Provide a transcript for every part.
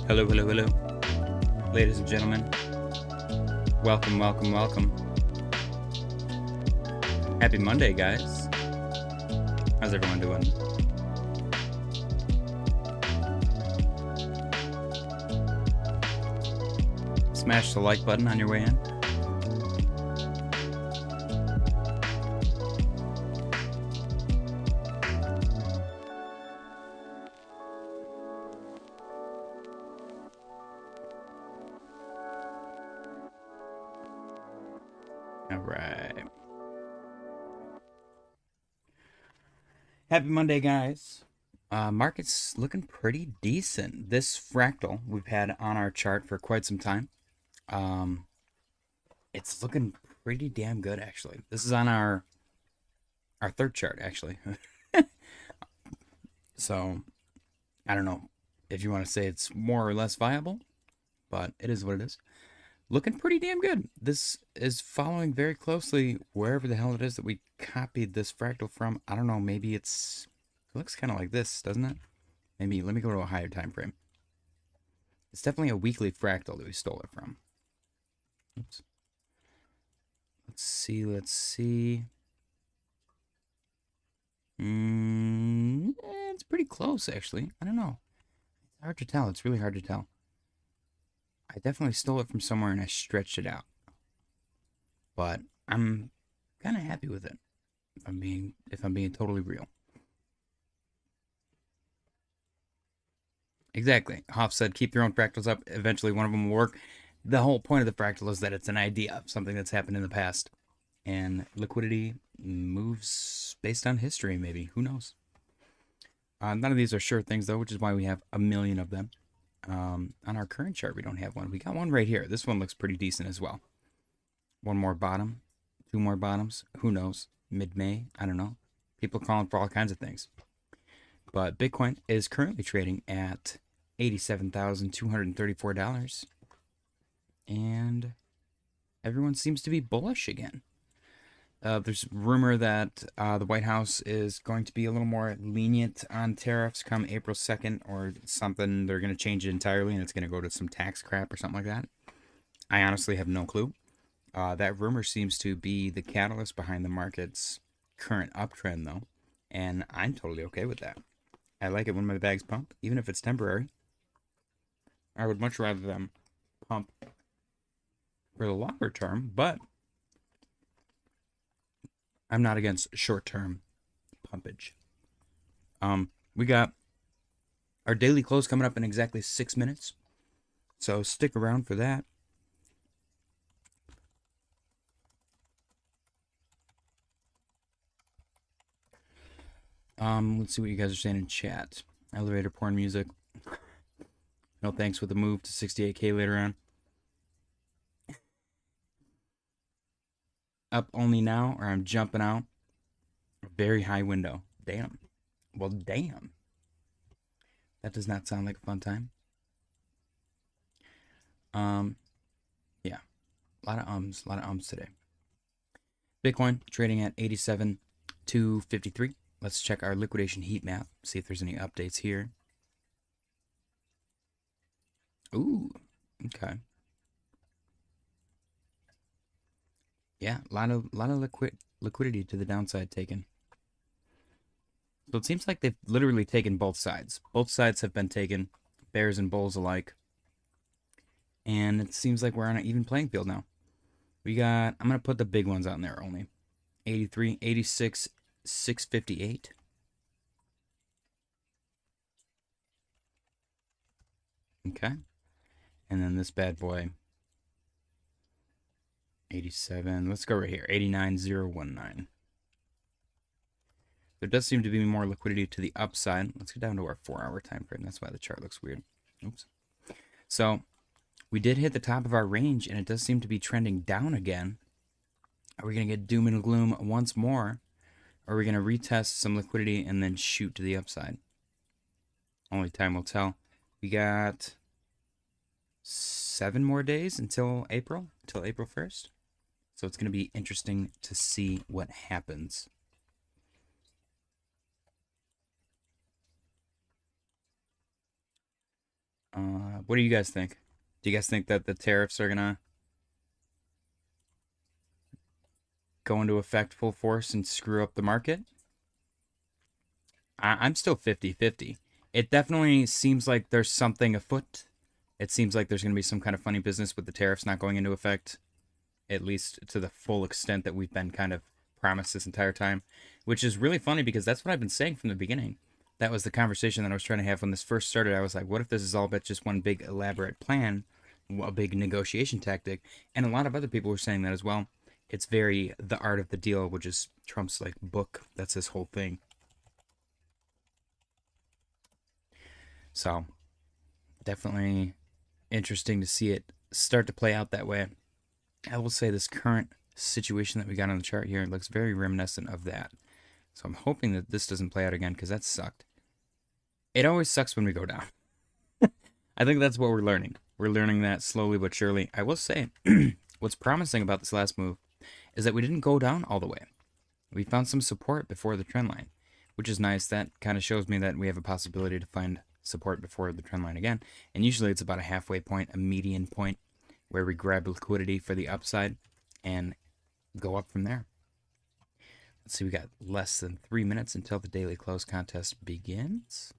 Hello, hello, hello. Ladies and gentlemen, welcome, welcome, welcome. Happy Monday, guys. How's everyone doing? Smash the like button on your way in. All right. Happy Monday, guys. Market's looking pretty decent. This fractal we've had on our chart for quite some time. It's looking pretty damn good, actually. This is on our third chart, actually. So, I don't know if you want to say it's more or less viable, but it is what it is. Looking pretty damn good. This is following very closely wherever the hell it is that we copied this fractal from. I don't know, maybe it looks kind of like this, doesn't it? Maybe, let me go to a higher time frame. It's definitely a weekly fractal that we stole it from. Oops. Let's see. It's pretty close, actually. I don't know. It's hard to tell. It's really hard to tell. I definitely stole it from somewhere and I stretched it out. But I'm kind of happy with it, if I'm being totally real. Exactly. Hoff said, keep your own fractals up. Eventually one of them will work. The whole point of the fractal is that it's an idea of something that's happened in the past. And liquidity moves based on history, maybe. Who knows? None of these are sure things, though, which is why we have a million of them. On our current chart, we don't have one. We got one right here. This one looks pretty decent as well. One more bottom. Two more bottoms. Who knows? Mid-May. I don't know. People calling for all kinds of things. But Bitcoin is currently trading at $87,234. And everyone seems to be bullish again. There's rumor that the White House is going to be a little more lenient on tariffs come April 2nd or something. They're going to change it entirely and it's going to go to some tax crap or something like that. I honestly have no clue. That rumor seems to be the catalyst behind the market's current uptrend, though. And I'm totally okay with that. I like it when my bags pump, even if it's temporary. I would much rather them pump for the longer term, but I'm not against short-term pumpage. We got our daily close coming up in exactly 6 minutes. So stick around for that. Let's see what you guys are saying in chat. Elevator porn music. No thanks with the move to 68K later on. Up only now, or I'm jumping out. Very high window. Damn. Well, damn. That does not sound like a fun time. Yeah. A lot of ums today. Bitcoin trading at 87,253. Let's check our liquidation heat map. See if there's any updates here. Ooh. Okay. Yeah, a lot of liquidity to the downside taken. So it seems like they've literally taken both sides. Both sides have been taken, bears and bulls alike. And it seems like we're on an even playing field now. We got, I'm going to put the big ones on there only. 83, 86, 658. Okay. And then this bad boy. 87. Let's go right here. 89,019. There does seem to be more liquidity to the upside. Let's go down to our 4-hour time frame. That's why the chart looks weird. Oops. So we did hit the top of our range, and it does seem to be trending down again. Are we going to get doom and gloom once more? Or are we going to retest some liquidity and then shoot to the upside? Only time will tell. We got 7 more days until April 1st. So it's going to be interesting to see what happens. What do you guys think? Do you guys think that the tariffs are gonna go into effect full force and screw up the market? I'm still 50-50. It definitely seems like there's something afoot. It seems like there's going to be some kind of funny business with the tariffs not going into effect, at least to the full extent that we've been kind of promised this entire time, which is really funny because that's what I've been saying from the beginning. That was the conversation that I was trying to have when this first started. I was like, what if this is all but just one big elaborate plan, a big negotiation tactic? And a lot of other people were saying that as well. It's very the art of the deal, which is Trump's like book. That's his whole thing. So definitely interesting to see it start to play out that way. I will say this current situation that we got on the chart here looks very reminiscent of that. So I'm hoping that this doesn't play out again because that sucked. It always sucks when we go down. I think that's what we're learning. We're learning that slowly but surely. I will say, what's promising about this last move is that we didn't go down all the way. We found some support before the trend line, which is nice. That kind of shows me that we have a possibility to find support before the trend line again. And usually it's about a halfway point, a median point, where we grab liquidity for the upside and go up from there. Let's see, we got less than 3 minutes until the daily close contest begins.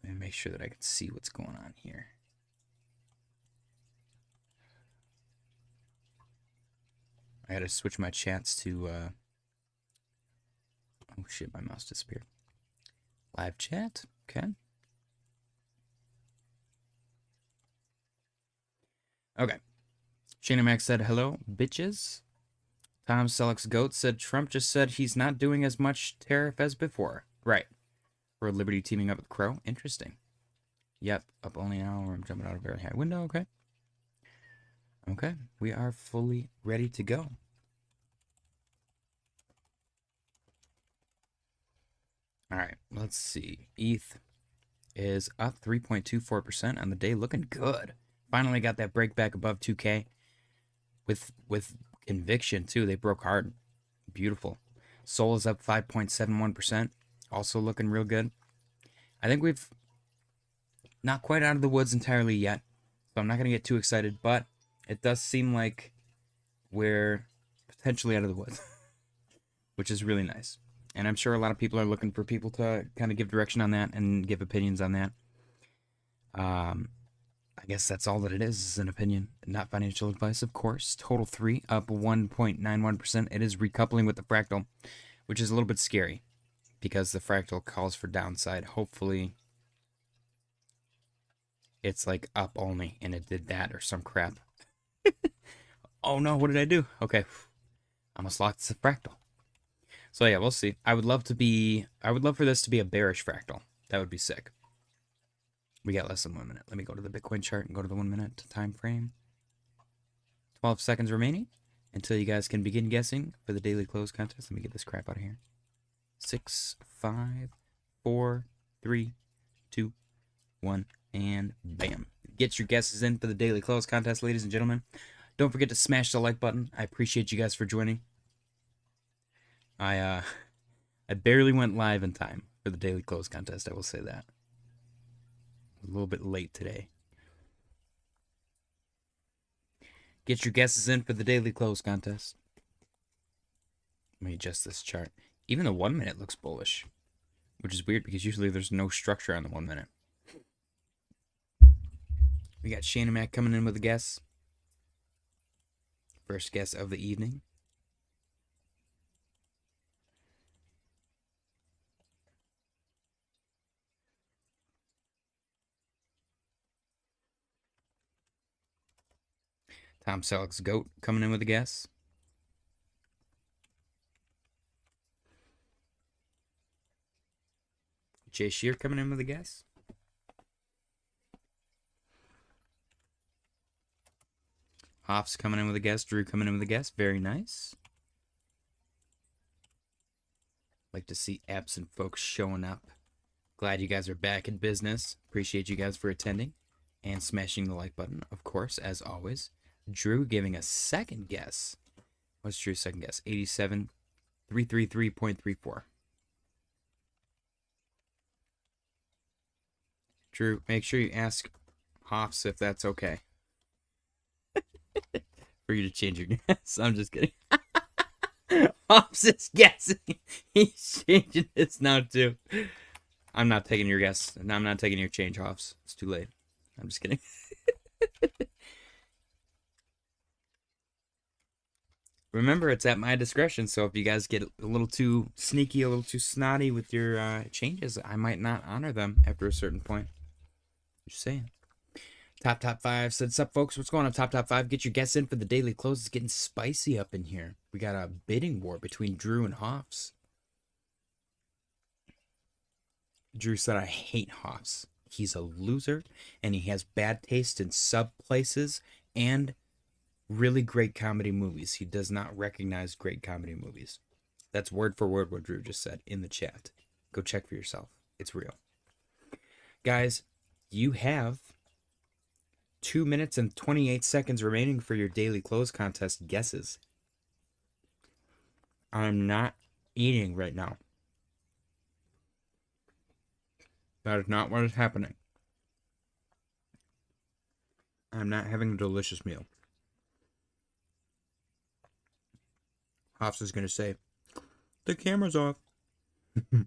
Let me make sure that I can see what's going on here. I gotta switch my chats to, oh shit, my mouse disappeared. Live chat, okay. Okay. Shana Max said, hello, bitches. Tom Selleck's Goat said, Trump just said he's not doing as much tariff as before. Right. World Liberty teaming up with Crow. Interesting. Yep. Up only now. I'm jumping out of a very high window. Okay. Okay. We are fully ready to go. All right. Let's see. ETH is up 3.24% on the day. Looking good. Finally got that break back above 2K. With conviction, too. They broke hard. Beautiful. Sol is up 5.71%. Also looking real good. I think we've not quite out of the woods entirely yet. So I'm not going to get too excited. But it does seem like we're potentially out of the woods. Which is really nice. And I'm sure a lot of people are looking for people to kind of give direction on that and give opinions on that. I guess that's all that it is an opinion, not financial advice, of course. Total 3 up 1.91%. It is recoupling with the fractal, which is a little bit scary because the fractal calls for downside. Hopefully it's like up only and it did that or some crap. Oh no, what did I do? Okay. I almost locked the fractal. So yeah, we'll see. I would love for this to be a bearish fractal. That would be sick. We got less than 1 minute. Let me go to the Bitcoin chart and go to the 1 minute time frame. 12 seconds remaining until you guys can begin guessing for the daily close contest. Let me get this crap out of here. 6, 5, 4, 3, 2, 1, and bam. Get your guesses in for the daily close contest, ladies and gentlemen. Don't forget to smash the like button. I appreciate you guys for joining. I barely went live in time for the daily close contest, I will say that. A little bit late today. Get your guesses in for the daily close contest. Let me adjust this chart. Even the 1 minute looks bullish, which is weird because usually there's no structure on the 1 minute. We got Shana Mac coming in with a guess. First guess of the evening. Tom Selleck's Goat coming in with a guess. Jay Shear coming in with a guess. Hoff's coming in with a guess. Drew coming in with a guess. Very nice. Like to see absent folks showing up. Glad you guys are back in business. Appreciate you guys for attending and smashing the like button, of course, as always. Drew giving a second guess. What's Drew's second guess? 87,333.34. Drew, make sure you ask Hoffs, if that's okay. For you to change your guess. I'm just kidding. Hoffs is guessing. He's changing his now too. I'm not taking your guess. And I'm not taking your change, Hoffs. It's too late. I'm just kidding. Remember, it's at my discretion, so if you guys get a little too sneaky, a little too snotty with your changes, I might not honor them after a certain point. Just saying. Top 5 said, sup, folks? What's going on, Top 5? Get your guess in for the daily close. It's getting spicy up in here. We got a bidding war between Drew and Hoffs. Drew said, I hate Hoffs. He's a loser, and he has bad taste in sub places and really great comedy movies. He does not recognize great comedy movies. That's word for word what Drew just said in the chat. Go check for yourself. It's real. Guys, you have 2 minutes and 28 seconds remaining for your daily close contest guesses. I'm not eating right now. That is not what is happening. I'm not having a delicious meal. Hoffs is going to say, the camera's off. Damn,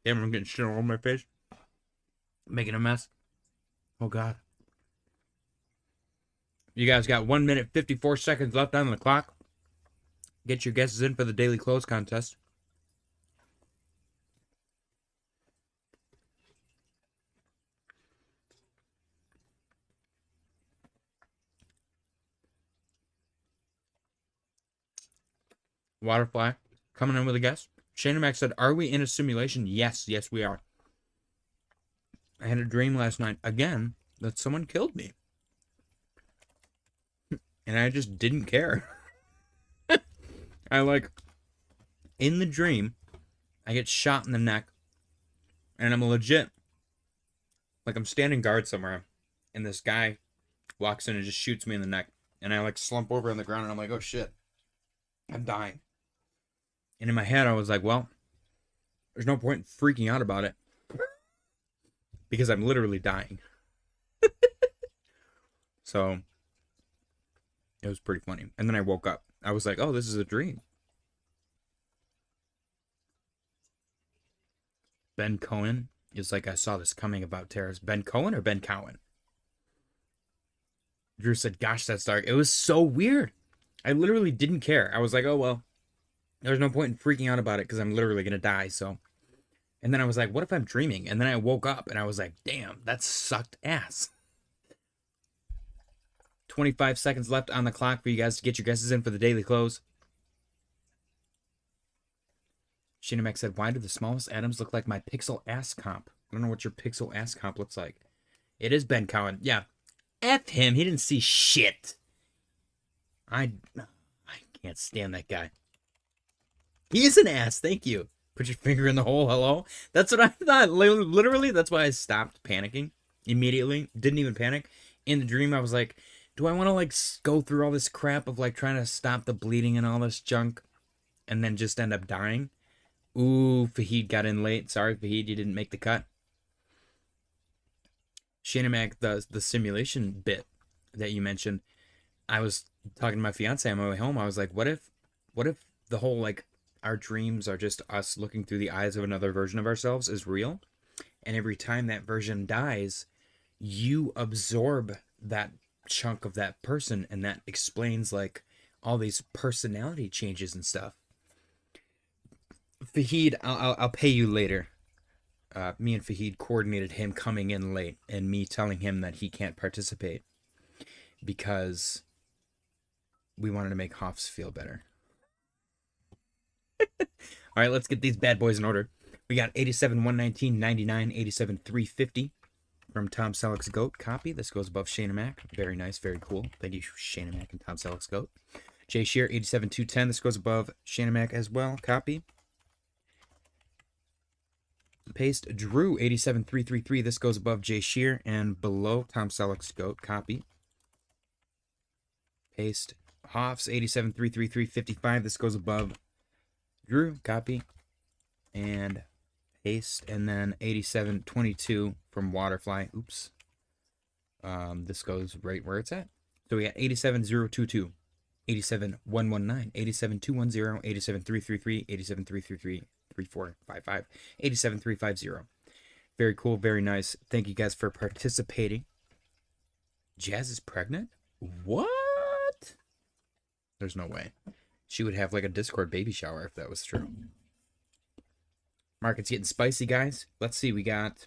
I'm getting shit all over my face. Making a mess. Oh, God. You guys got 1 minute, 54 seconds left on the clock. Get your guesses in for the daily close contest. Waterfly coming in with a guess. Shana Mac said, are we in a simulation? Yes, we are. I had a dream last night, again, that someone killed me. And I just didn't care. In the dream, I get shot in the neck. And I'm legit. I'm standing guard somewhere. And this guy walks in and just shoots me in the neck. And I slump over on the ground and I'm like, oh shit. I'm dying. And in my head, I was like, well, there's no point in freaking out about it. Because I'm literally dying. So, it was pretty funny. And then I woke up. I was like, oh, this is a dream. Ben Cohen is like, I saw this coming about terrorists. Ben Cohen or Ben Cowan? Drew said, gosh, that's dark. It was so weird. I literally didn't care. I was like, oh, well, there's no point in freaking out about it because I'm literally going to die, so. And then I was like, what if I'm dreaming? And then I woke up and I was like, damn, that sucked ass. 25 seconds left on the clock for you guys to get your guesses in for the daily close. Shinamek said, why do the smallest atoms look like my pixel ass comp? I don't know what your pixel ass comp looks like. It is Ben Cowan. Yeah. F him. He didn't see shit. I can't stand that guy. He is an ass. Thank you. Put your finger in the hole. Hello? That's what I thought. Literally, that's why I stopped panicking immediately. Didn't even panic. In the dream, I was like, do I want to go through all this crap of trying to stop the bleeding and all this junk and then just end up dying? Ooh, Fahid got in late. Sorry, Fahid, you didn't make the cut. Shanamac, the simulation bit that you mentioned, I was talking to my fiance on my way home. I was like, what if the whole our dreams are just us looking through the eyes of another version of ourselves is real, and every time that version dies, you absorb that chunk of that person, and that explains all these personality changes and stuff. Fahid, I'll pay you later. Me and Fahid coordinated him coming in late and me telling him that he can't participate because we wanted to make Hoffs feel better. All right, let's get these bad boys in order. We got 87, 119, 99, 87, 350 from Tom Selleck's Goat. Copy. This goes above Shana Mac. Very nice, very cool. Thank you, Shana Mac and Tom Selleck's Goat. Jay Shear, 87, 210. This goes above Shana Mac as well. Copy. Paste Drew 87333. This goes above Jay Shear and below Tom Selleck's Goat. Copy. Paste Hoffs 8733355. This goes above Drew. Copy. And paste, and then 8722 from Waterfly. Oops. This goes right where it's at. So we got 87022, 87119, 87210, 87333, 87333, 3455, 87350. Very cool, very nice. Thank you guys for participating. Jazz is pregnant? What? There's no way. She would have like a Discord baby shower if that was true. Market's getting spicy, guys. Let's see. We got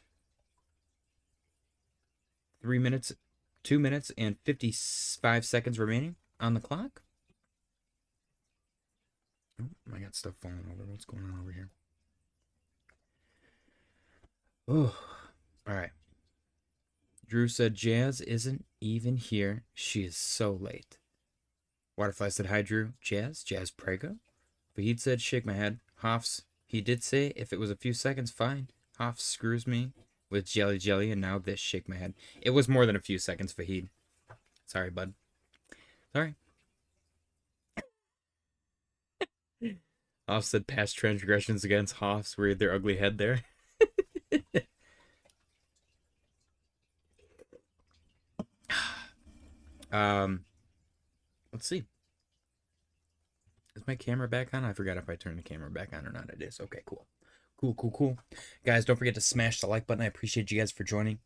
2 minutes and 55 seconds remaining on the clock. Oh, I got stuff falling over. What's going on over here? Oh, all right. Drew said Jazz isn't even here. She is so late. Waterfly said hi, Drew. Jazz Prego. Fahid said shake my head. Hoffs, he did say if it was a few seconds, fine. Hoffs screws me with jelly, and now this shake my head. It was more than a few seconds, Fahid. Sorry, bud. Sorry. Hoff said past transgressions against Hoffs reared their ugly head there. Let's see. Is my camera back on? I forgot if I turned the camera back on or not. It is. Okay, cool. Cool. Guys, don't forget to smash the like button. I appreciate you guys for joining.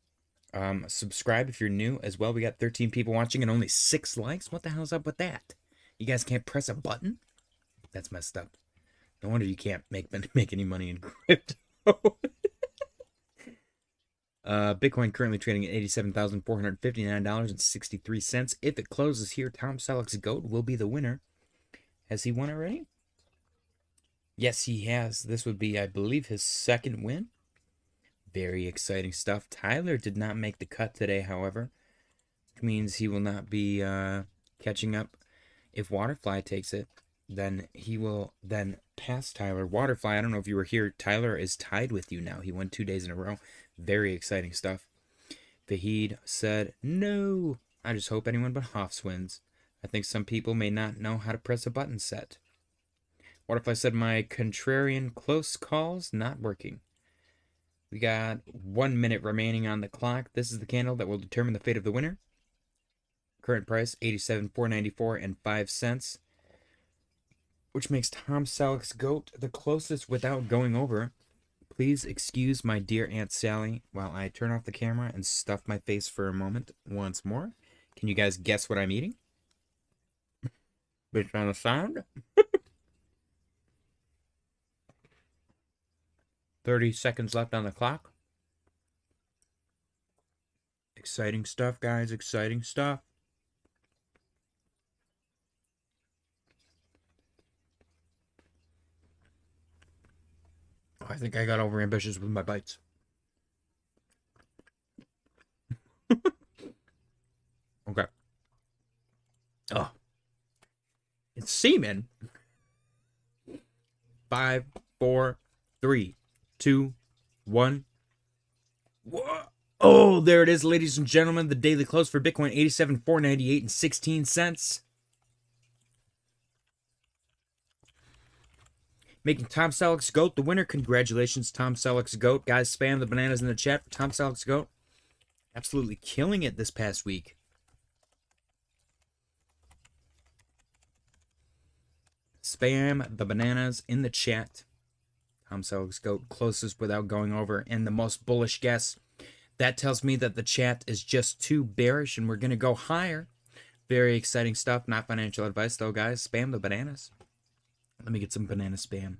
Subscribe if you're new as well. We got 13 people watching and only 6 likes. What the hell's up with that? You guys can't press a button? That's messed up. No wonder you can't make any money in crypto. Bitcoin currently trading at $87,459.63. If it closes here, Tom Selleck's GOAT will be the winner. Has he won already? Yes, he has. This would be, I believe, his second win. Very exciting stuff. Tyler did not make the cut today, however. Which means he will not be catching up. If Waterfly takes it, then he will then pass Tyler. Waterfly, I don't know if you were here. Tyler is tied with you now. He won 2 days in a row. Very exciting stuff. Fahid said, no. I just hope anyone but Hoffs wins. I think some people may not know how to press a button set. Waterfly said, my contrarian close calls not working. We got 1 minute remaining on the clock. This is the candle that will determine the fate of the winner. Current price, $87,494.05. Which makes Tom Selleck's GOAT the closest without going over. Please excuse my dear Aunt Sally while I turn off the camera and stuff my face for a moment once more. Can you guys guess what I'm eating? Based on the sound? 30 seconds left on the clock. Exciting stuff, guys. Exciting stuff. I think I got overambitious with my bites. Okay. Oh. It's semen. 5, 4, 3, 2, 1. Whoa. Oh, there it is, ladies and gentlemen. The daily close for Bitcoin, $87,498.16. Making Tom Selleck's GOAT the winner. Congratulations, Tom Selleck's GOAT. Guys, spam the bananas in the chat for Tom Selleck's GOAT. Absolutely killing it this past week. Spam the bananas in the chat. Tom Selleck's GOAT closest without going over. And the most bullish guess. That tells me that the chat is just too bearish and we're going to go higher. Very exciting stuff. Not financial advice, though, guys. Spam the bananas. Let me get some banana spam.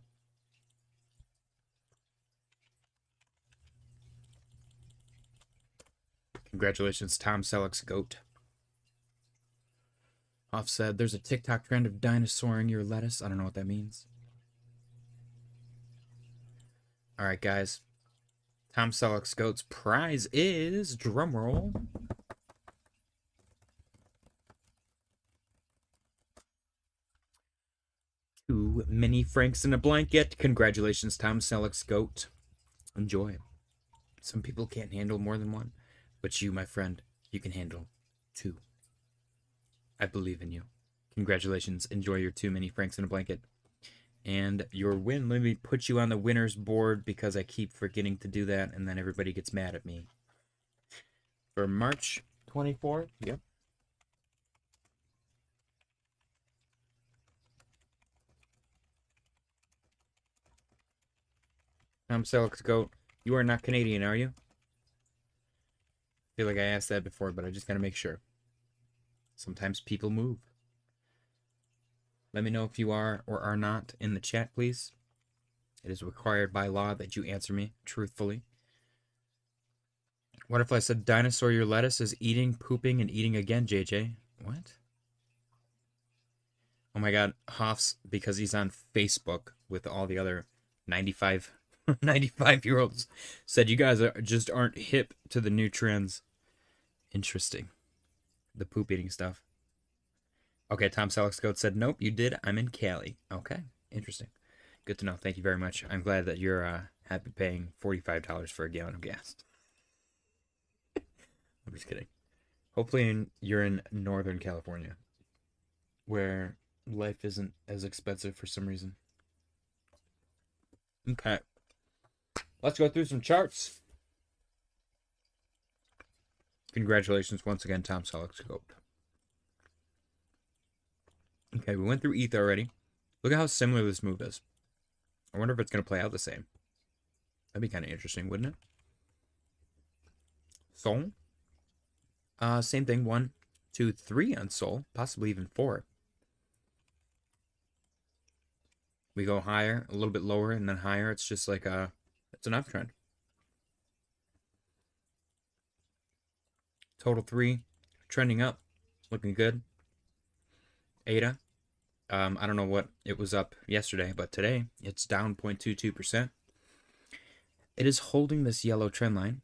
Congratulations, Tom Selleck's GOAT. Off said, there's a TikTok trend of dinosauring your lettuce. I don't know what that means. All right, guys. Tom Selleck's GOAT's prize is, drumroll, two mini francs in a blanket. Congratulations, Tom Selleck's GOAT. Enjoy. Some people can't handle more than one, but you, my friend, you can handle 2. I believe in you. Congratulations. Enjoy your 2 mini francs in a blanket. And your win, let me put you on the winner's board because I keep forgetting to do that, and then everybody gets mad at me. For March 24, yep. I'm Celix Goat. You are not Canadian, are you? I feel like I asked that before, but I just gotta make sure. Sometimes people move. Let me know if you are or are not in the chat, please. It is required by law that you answer me truthfully. What if I said dinosaur your lettuce is eating, pooping, and eating again, JJ? What? Oh my god, Hoff's, because he's on Facebook with all the other 95-year-olds, said you guys just aren't hip to the new trends. Interesting. The poop eating stuff. Okay, Tom Selleck's Goat said, nope, you did. I'm in Cali. Okay, interesting. Good to know. Thank you very much. I'm glad that you're happy paying $45 for a gallon of gas. I'm just kidding. Hopefully you're in Northern California, where life isn't as expensive for some reason. Okay. Let's go through some charts. Congratulations once again, Tom Selleck's Goat. Okay, we went through ETH already. Look at how similar this move is. I wonder if it's going to play out the same. That'd be kind of interesting, wouldn't it? Sol. Same thing. 1, 2, 3 on Sol. Possibly even 4. We go higher, a little bit lower, and then higher. It's just like it's an uptrend. Total 3. Trending up. Looking good. ADA. I don't know what it was up yesterday, but today it's down 0.22%. It is holding this yellow trend line.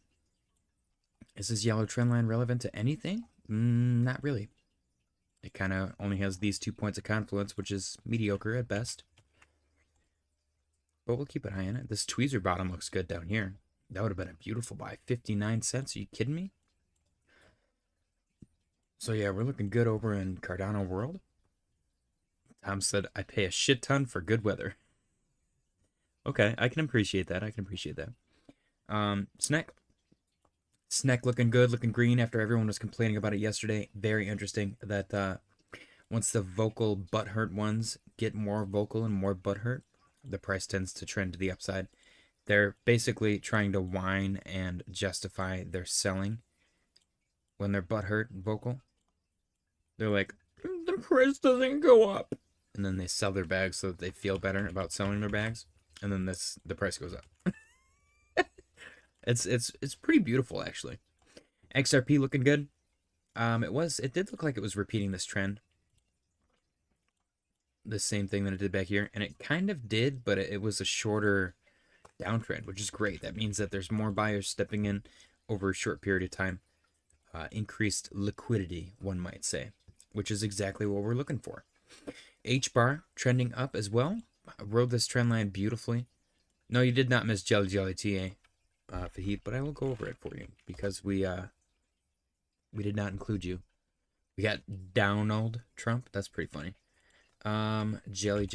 Is this yellow trend line relevant to anything? Not really. It kind of only has these 2 points of confluence, which is mediocre at best. But we'll keep an eye on it. This tweezer bottom looks good down here. That would have been a beautiful buy. 59 cents. Are you kidding me? So yeah, we're looking good over in Cardano world. Tom said, I pay a shit ton for good weather. Okay, I can appreciate that. SNEK. SNEK looking good, looking green after everyone was complaining about it yesterday. Very interesting that once the vocal butthurt ones get more vocal and more butthurt, the price tends to trend to the upside. They're basically trying to whine and justify their selling when they're butthurt and vocal. They're like, the price doesn't go up. And then they sell their bags so that they feel better about selling their bags. And then the price goes up. It's pretty beautiful, actually. XRP looking good. It did look like it was repeating this trend. The same thing that it did back here. And it kind of did, but it was a shorter downtrend, which is great. That means that there's more buyers stepping in over a short period of time. Increased liquidity, one might say, which is exactly what we're looking for. HBAR trending up as well. Rode this trend line beautifully. No, you did not miss Jelly TA, Fahid, but I will go over it for you because we did not include you. We got Donald Trump. That's pretty funny. Jelly.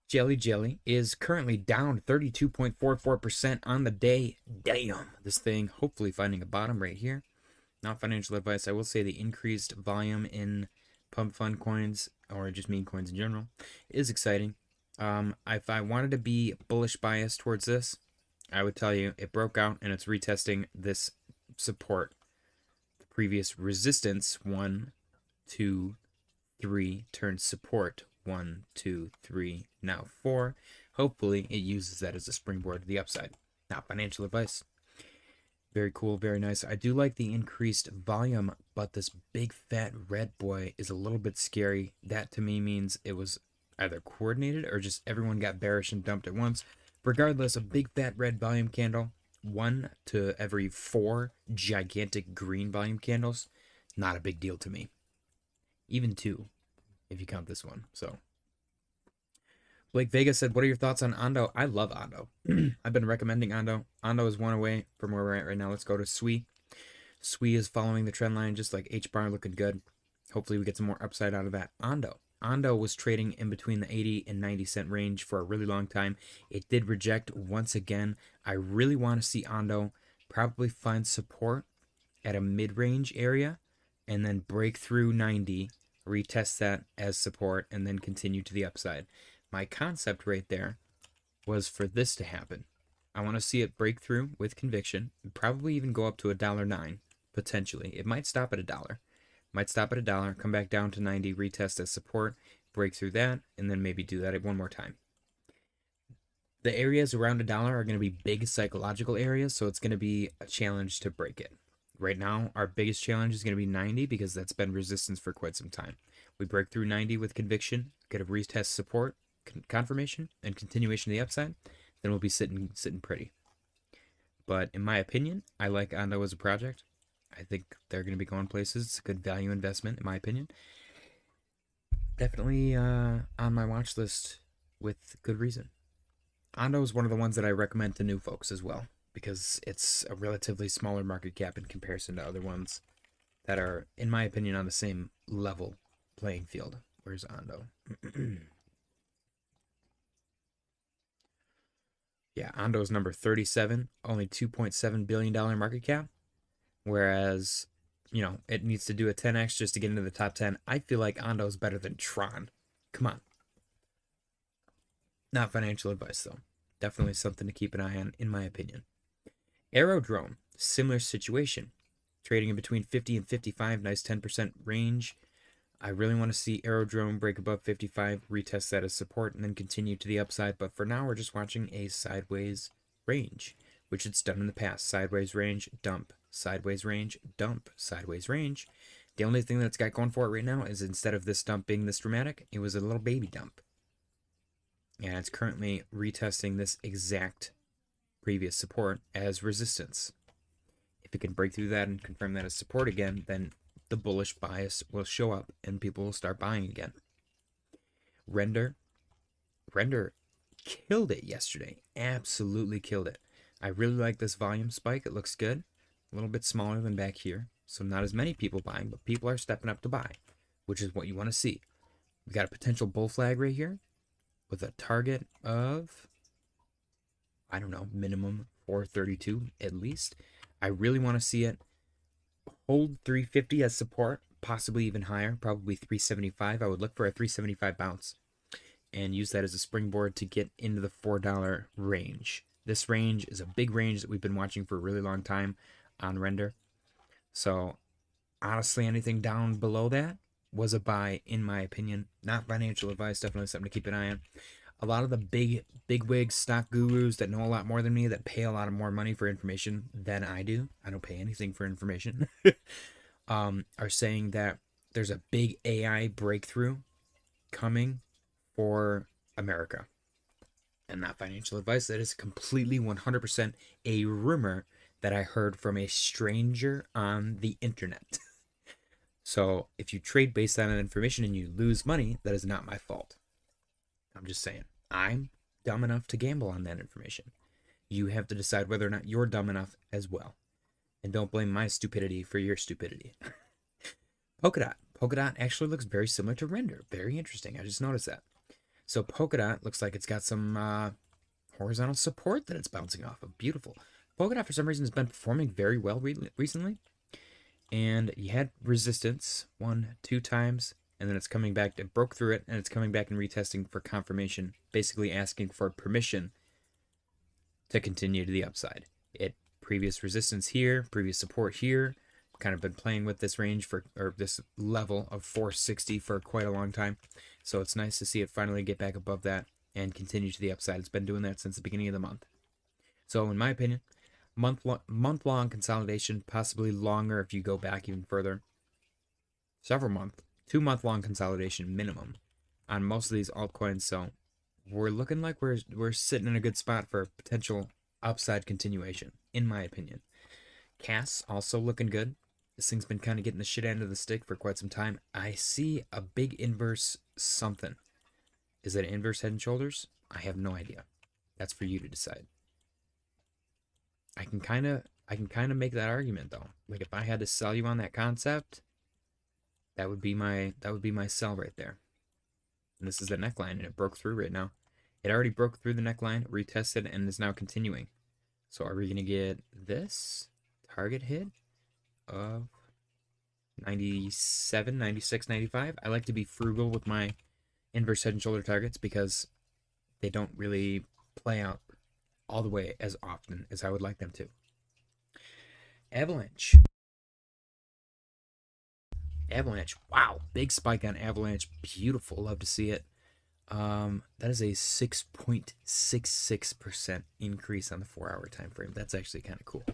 Jelly is currently down 32.44% on the day. Damn, this thing hopefully finding a bottom right here. Not financial advice. I will say the increased volume in pump fund coins, or just meme coins in general, is exciting. If I wanted to be bullish bias towards this, I would tell you it broke out and it's retesting this support. The previous resistance, 1, 2, 3, turned support. 1, 2, 3, now 4. Hopefully it uses that as a springboard to the upside. Not financial advice. Very cool, very nice. I do like the increased volume, but this big fat red boy is a little bit scary. That to me means it was either coordinated or just everyone got bearish and dumped at once. Regardless, a big fat red volume candle, 1 to every 4 gigantic green volume candles, not a big deal to me. Even 2, if you count this one. So Blake Vega said, what are your thoughts on Ondo? I love Ondo. I've been recommending Ondo. Ondo is 1 away from where we're at right now. Let's go to SWE. SWE is following the trend line, just like HBAR, looking good. Hopefully we get some more upside out of that. Ondo was trading in between the 80 and 90 cent range for a really long time. It did reject once again. I really want to see Ondo probably find support at a mid-range area and then break through 90, retest that as support, and then continue to the upside. My concept right there was for this to happen. I want to see it break through with conviction, probably even go up to $1.09, potentially. It might stop at $1. Might stop at $1, come back down to 90, retest as support, break through that, and then maybe do that one more time. The areas around $1 are going to be big psychological areas, so it's going to be a challenge to break it. Right now, our biggest challenge is going to be 90 because that's been resistance for quite some time. We break through 90 with conviction, get a retest support, confirmation, and continuation to the upside, then we'll be sitting pretty. But in my opinion, I like Ondo as a project. I think they're going to be going places. It's a good value investment, in my opinion. Definitely on my watch list with good reason. Ondo is one of the ones that I recommend to new folks as well, because it's a relatively smaller market cap in comparison to other ones that are, in my opinion, on the same level playing field. Where's Ondo? Yeah, Ondo's number 37, only $2.7 billion market cap. Whereas, you know, it needs to do a 10x just to get into the top 10. I feel like Ondo's better than Tron. Come on. Not financial advice, though. Definitely something to keep an eye on, in my opinion. Aerodrome, similar situation. Trading in between 50 and 55, nice 10% range. I really want to see Aerodrome break above 55, retest that as support, and then continue to the upside. But for now, we're just watching a sideways range, which it's done in the past. Sideways range, dump. Sideways range, dump. Sideways range. The only thing that it's got going for it right now is instead of this dump being this dramatic, it was a little baby dump. And it's currently retesting this exact previous support as resistance. If it can break through that and confirm that as support again, then the bullish bias will show up and people will start buying again. Render killed it yesterday. Absolutely killed it. I really like this volume spike. It looks good. A little bit smaller than back here. So not as many people buying, but people are stepping up to buy, which is what you want to see. We got a potential bull flag right here with a target of, I don't know, minimum 432 at least. I really want to see it hold 350 as support, possibly even higher, probably 375. I would look for a 375 bounce and use that as a springboard to get into the $4 range. This range is a big range that we've been watching for a really long time on Render. So honestly, anything down below that was a buy, in my opinion. Not financial advice, definitely something to keep an eye on. A lot of the big wig stock gurus that know a lot more than me, that pay a lot more money for information than I do, I don't pay anything for information, are saying that there's a big AI breakthrough coming for America. And not financial advice, that is completely 100% a rumor that I heard from a stranger on the internet. So if you trade based on that information and you lose money, that is not my fault. I'm just saying, I'm dumb enough to gamble on that information. You have to decide whether or not you're dumb enough as well. And don't blame my stupidity for your stupidity. Polkadot. Polkadot actually looks very similar to Render. Very interesting. I just noticed that. So Polkadot looks like it's got some horizontal support that it's bouncing off of. Beautiful. Polkadot, for some reason, has been performing very well recently. And you had resistance 1-2 times. And then it's coming back, it broke through it, and it's coming back and retesting for confirmation, basically asking for permission to continue to the upside. It previous resistance here, previous support here, kind of been playing with this range for, or this level of 460 for quite a long time. So it's nice to see it finally get back above that and continue to the upside. It's been doing that since the beginning of the month. So in my opinion, month-long consolidation, possibly longer if you go back even further. Several months. 2-month-long consolidation minimum on most of these altcoins. So we're looking like we're sitting in a good spot for potential upside continuation, in my opinion. CAS also looking good. This thing's been kind of getting the shit end of the stick for quite some time. I see a big inverse something. Is it inverse head and shoulders? I have no idea. That's for you to decide. I can kind of make that argument though. Like if I had to sell you on that concept, That would be my sell right there. And this is the neckline, and it broke through right now. It already broke through the neckline, retested, and is now continuing. So are we going to get this target hit of 97, 96, 95? I like to be frugal with my inverse head and shoulder targets because they don't really play out all the way as often as I would like them to. Avalanche. Avalanche. Wow. Big spike on Avalanche. Beautiful. Love to see it. That is a 6.66% increase on the 4-hour time frame. That's actually kind of cool.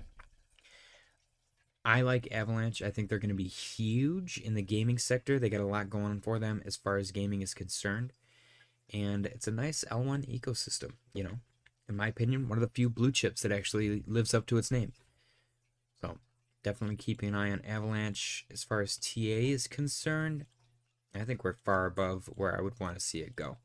I like Avalanche. I think they're going to be huge in the gaming sector. They got a lot going for them as far as gaming is concerned. And it's a nice L1 ecosystem, you know. In my opinion, one of the few blue chips that actually lives up to its name. So, definitely keeping an eye on Avalanche. As far as TA is concerned, I think we're far above where I would want to see it go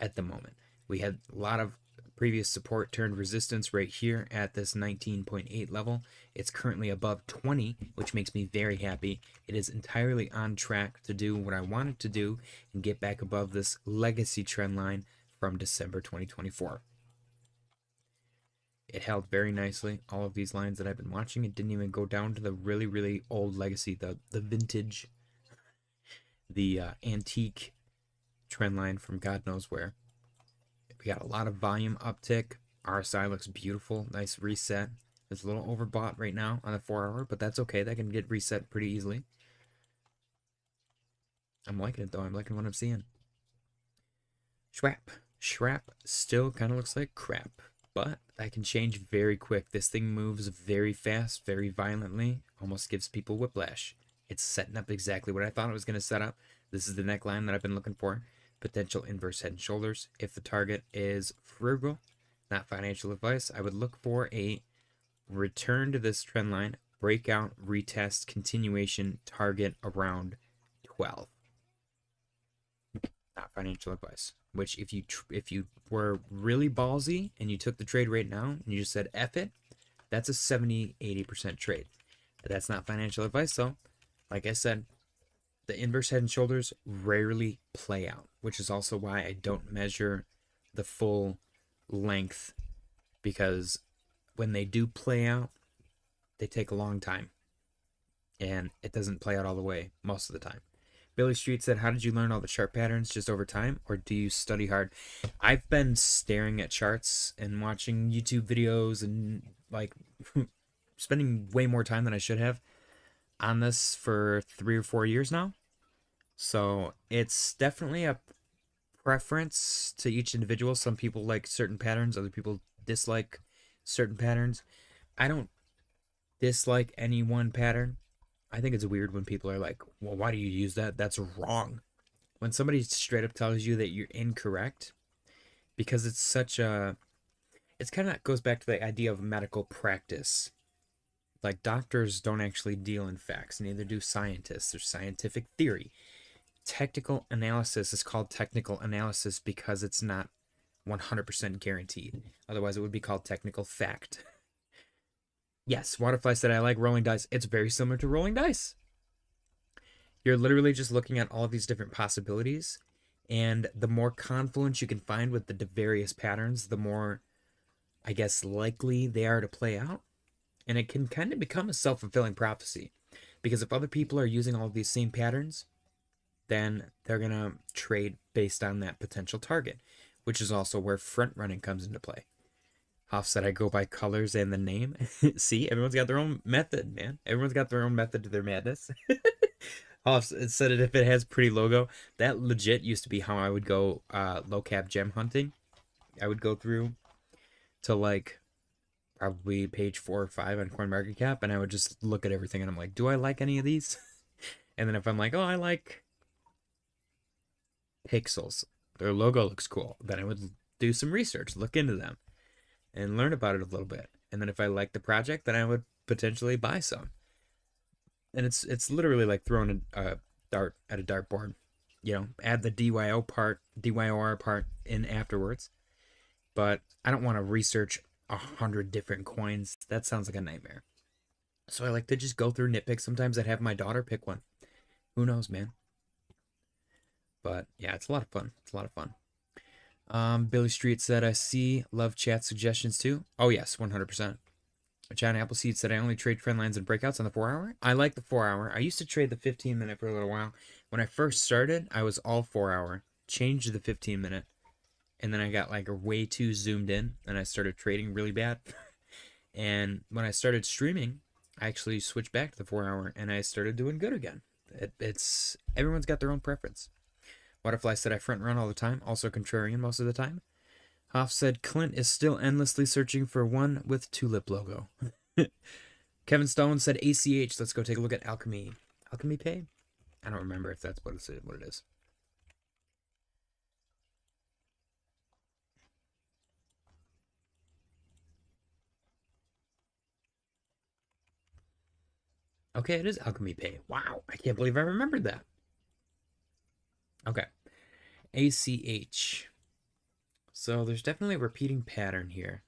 at the moment. We had a lot of previous support turned resistance right here at this 19.8 level. It's currently above 20, which makes me very happy. It is entirely on track to do what I wanted to do and get back above this legacy trend line from December 2024. It held very nicely. All of these lines that I've been watching, it didn't even go down to the really, really old legacy, the vintage, the antique trend line from God knows where. We got a lot of volume uptick. RSI looks beautiful. Nice reset. It's a little overbought right now on the 4-hour, but that's okay. That can get reset pretty easily. I'm liking it, though. I'm liking what I'm seeing. Schwap. Schwap still kind of looks like crap, but that can change very quick. This thing moves very fast, very violently. Almost gives people whiplash. It's setting up exactly what I thought it was going to set up. This is the neckline that I've been looking for. Potential inverse head and shoulders. If the target is frugal, not financial advice, I would look for a return to this trend line, breakout, retest, continuation, target around 12. Not financial advice. Which if you were really ballsy and you took the trade right now and you just said F it, that's a 70-80% trade. But that's not financial advice though. Like I said, the inverse head and shoulders rarely play out, which is also why I don't measure the full length, because when they do play out, they take a long time and it doesn't play out all the way most of the time. Billy Street said, how did you learn all the chart patterns? Just over time, or do you study hard? I've been staring at charts and watching YouTube videos and like spending way more time than I should have on this for 3 or 4 years now. So it's definitely a preference to each individual. Some people like certain patterns, other people dislike certain patterns. I don't dislike any one pattern. I think it's weird when people are like, well, why do you use that? That's wrong. When somebody straight up tells you that you're incorrect, because it's such a, it's kind of goes back to the idea of medical practice. Like doctors don't actually deal in facts, neither do scientists. There's scientific theory. Technical analysis is called technical analysis because it's not 100% guaranteed. Otherwise, it would be called technical fact. Yes, Waterfly said, I like rolling dice. It's very similar to rolling dice. You're literally just looking at all of these different possibilities, and the more confluence you can find with the various patterns, the more, I guess, likely they are to play out. And it can kind of become a self-fulfilling prophecy, because if other people are using all of these same patterns, then they're going to trade based on that potential target, which is also where front running comes into play. Hoff said, I go by colors and the name. See, everyone's got their own method, man. Everyone's got their own method to their madness. Hoff said it if it has pretty logo. That legit used to be how I would go low cap gem hunting. I would go through to like probably page 4 or 5 on CoinMarketCap, and I would just look at everything and I'm like, do I like any of these? And then if I'm like, oh, I like Pixels, their logo looks cool, then I would do some research, look into them, and learn about it a little bit. And then if I like the project, then I would potentially buy some. And it's literally like throwing a dart at a dartboard. You know, add the DYOR part in afterwards. But I don't want to research 100 different coins. That sounds like a nightmare. So I like to just go through nitpicks. Sometimes I'd have my daughter pick one. Who knows, man? But yeah, it's a lot of fun. It's a lot of fun. Billy Street said, I see, love chat suggestions too. Oh, yes, 100%. John Appleseed said, I only trade trend lines and breakouts on the 4-hour. I like the 4-hour. I used to trade the 15-minute for a little while. When I first started, I was all 4-hour. Changed to the 15-minute. And then I got like way too zoomed in and I started trading really bad. And when I started streaming, I actually switched back to the 4-hour and I started doing good again. It's everyone's got their own preference. Butterfly said, I front run all the time, also contrarian most of the time. Hoff said, Clint is still endlessly searching for one with tulip logo. Kevin Stone said, ACH, let's go take a look at Alchemy. Alchemy Pay? I don't remember if that's what it is. Okay, it is Alchemy Pay. Wow, I can't believe I remembered that. Okay. ACH. So there's definitely a repeating pattern here.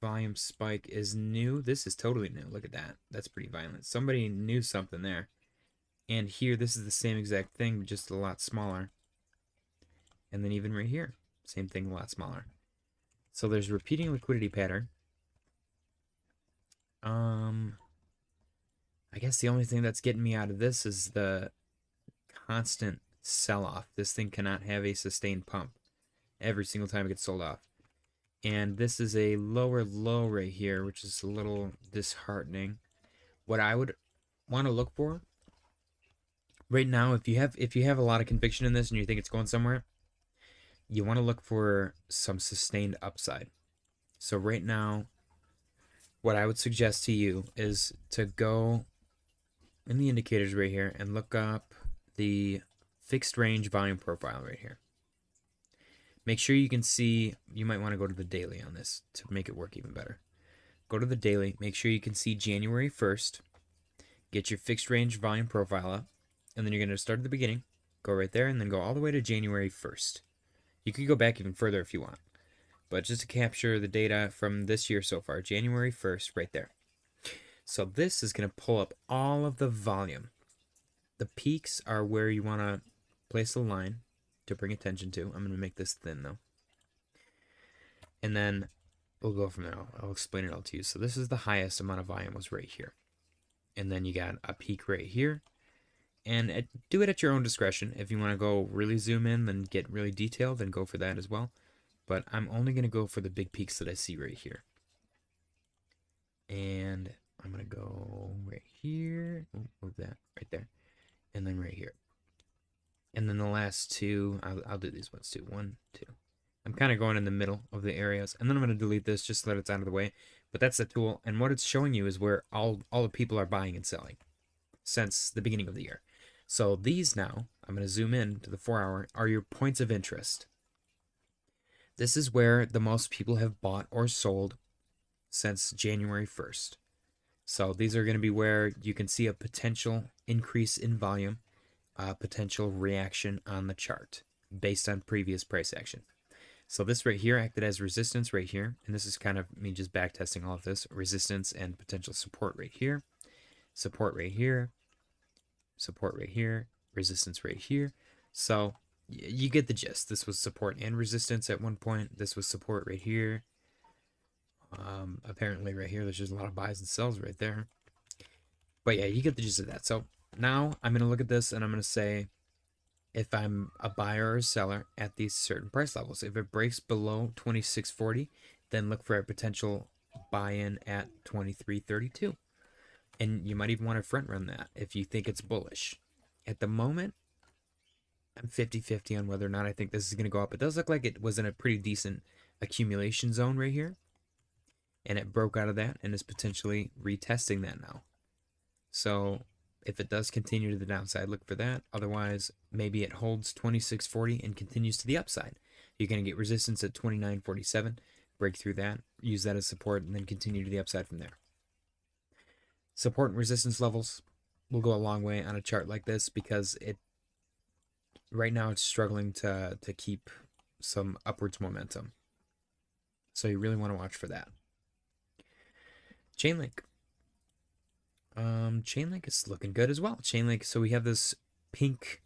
Volume spike is new. This is totally new. Look at that. That's pretty violent. Somebody knew something there. And here, this is the same exact thing, just a lot smaller. And then even right here, same thing, a lot smaller. So there's repeating liquidity pattern. I guess the only thing that's getting me out of this is the constant sell-off. This thing cannot have a sustained pump every single time it gets sold off. And this is a lower low right here, which is a little disheartening. What I would want to look for right now, if you have a lot of conviction in this and you think it's going somewhere, you want to look for some sustained upside. So right now, what I would suggest to you is to go in the indicators right here and look up the fixed range volume profile right here. Make sure you can see, you might want to go to the daily on this to make it work even better. Go to the daily, make sure you can see January 1st, get your fixed range volume profile up, and then you're going to start at the beginning, go right there, and then go all the way to January 1st. You could go back even further if you want, but just to capture the data from this year so far, January 1st, right there. So this is going to pull up all of the volume. The peaks are where you want to place a line to bring attention to. I'm going to make this thin though. And then we'll go from there. I'll explain it all to you. So this is the highest amount of volume was right here. And then you got a peak right here. And do it at your own discretion. If you want to go really zoom in and get really detailed, then go for that as well. But I'm only going to go for the big peaks that I see right here. And I'm going to go right here. Move that right there. And then right here. And then the last two, I'll do these ones too. 1, 2. I'm kind of going in the middle of the areas. And then I'm going to delete this just so that it's out of the way. But that's the tool. And what it's showing you is where all the people are buying and selling since the beginning of the year. So these now, I'm going to zoom in to the 4-hour, are your points of interest. This is where the most people have bought or sold since January 1st. So these are going to be where you can see a potential increase in volume, potential reaction on the chart based on previous price action. So this right here acted as resistance right here. And this is kind of me just back testing all of this. Resistance and potential support right here. Support right here. Support right here. Resistance right here. So you get the gist. This was support and resistance at one point. This was support right here. Apparently right here, there's just a lot of buys and sells right there. But yeah, you get the gist of that. So now I'm going to look at this and I'm going to say if I'm a buyer or a seller at these certain price levels. If it breaks below 26.40, then look for a potential buy-in at 23.32. And you might even want to front run that if you think it's bullish. At the moment, I'm 50-50 on whether or not I think this is going to go up. It does look like it was in a pretty decent accumulation zone right here. And it broke out of that and is potentially retesting that now. So if it does continue to the downside, look for that. Otherwise, maybe it holds 26.40 and continues to the upside. You're going to get resistance at 29.47, break through that, use that as support, and then continue to the upside from there. Support and resistance levels will go a long way on a chart like this because right now it's struggling to keep some upwards momentum. So you really want to watch for that. Chainlink. Chainlink is looking good as well. Chainlink, so we have this pink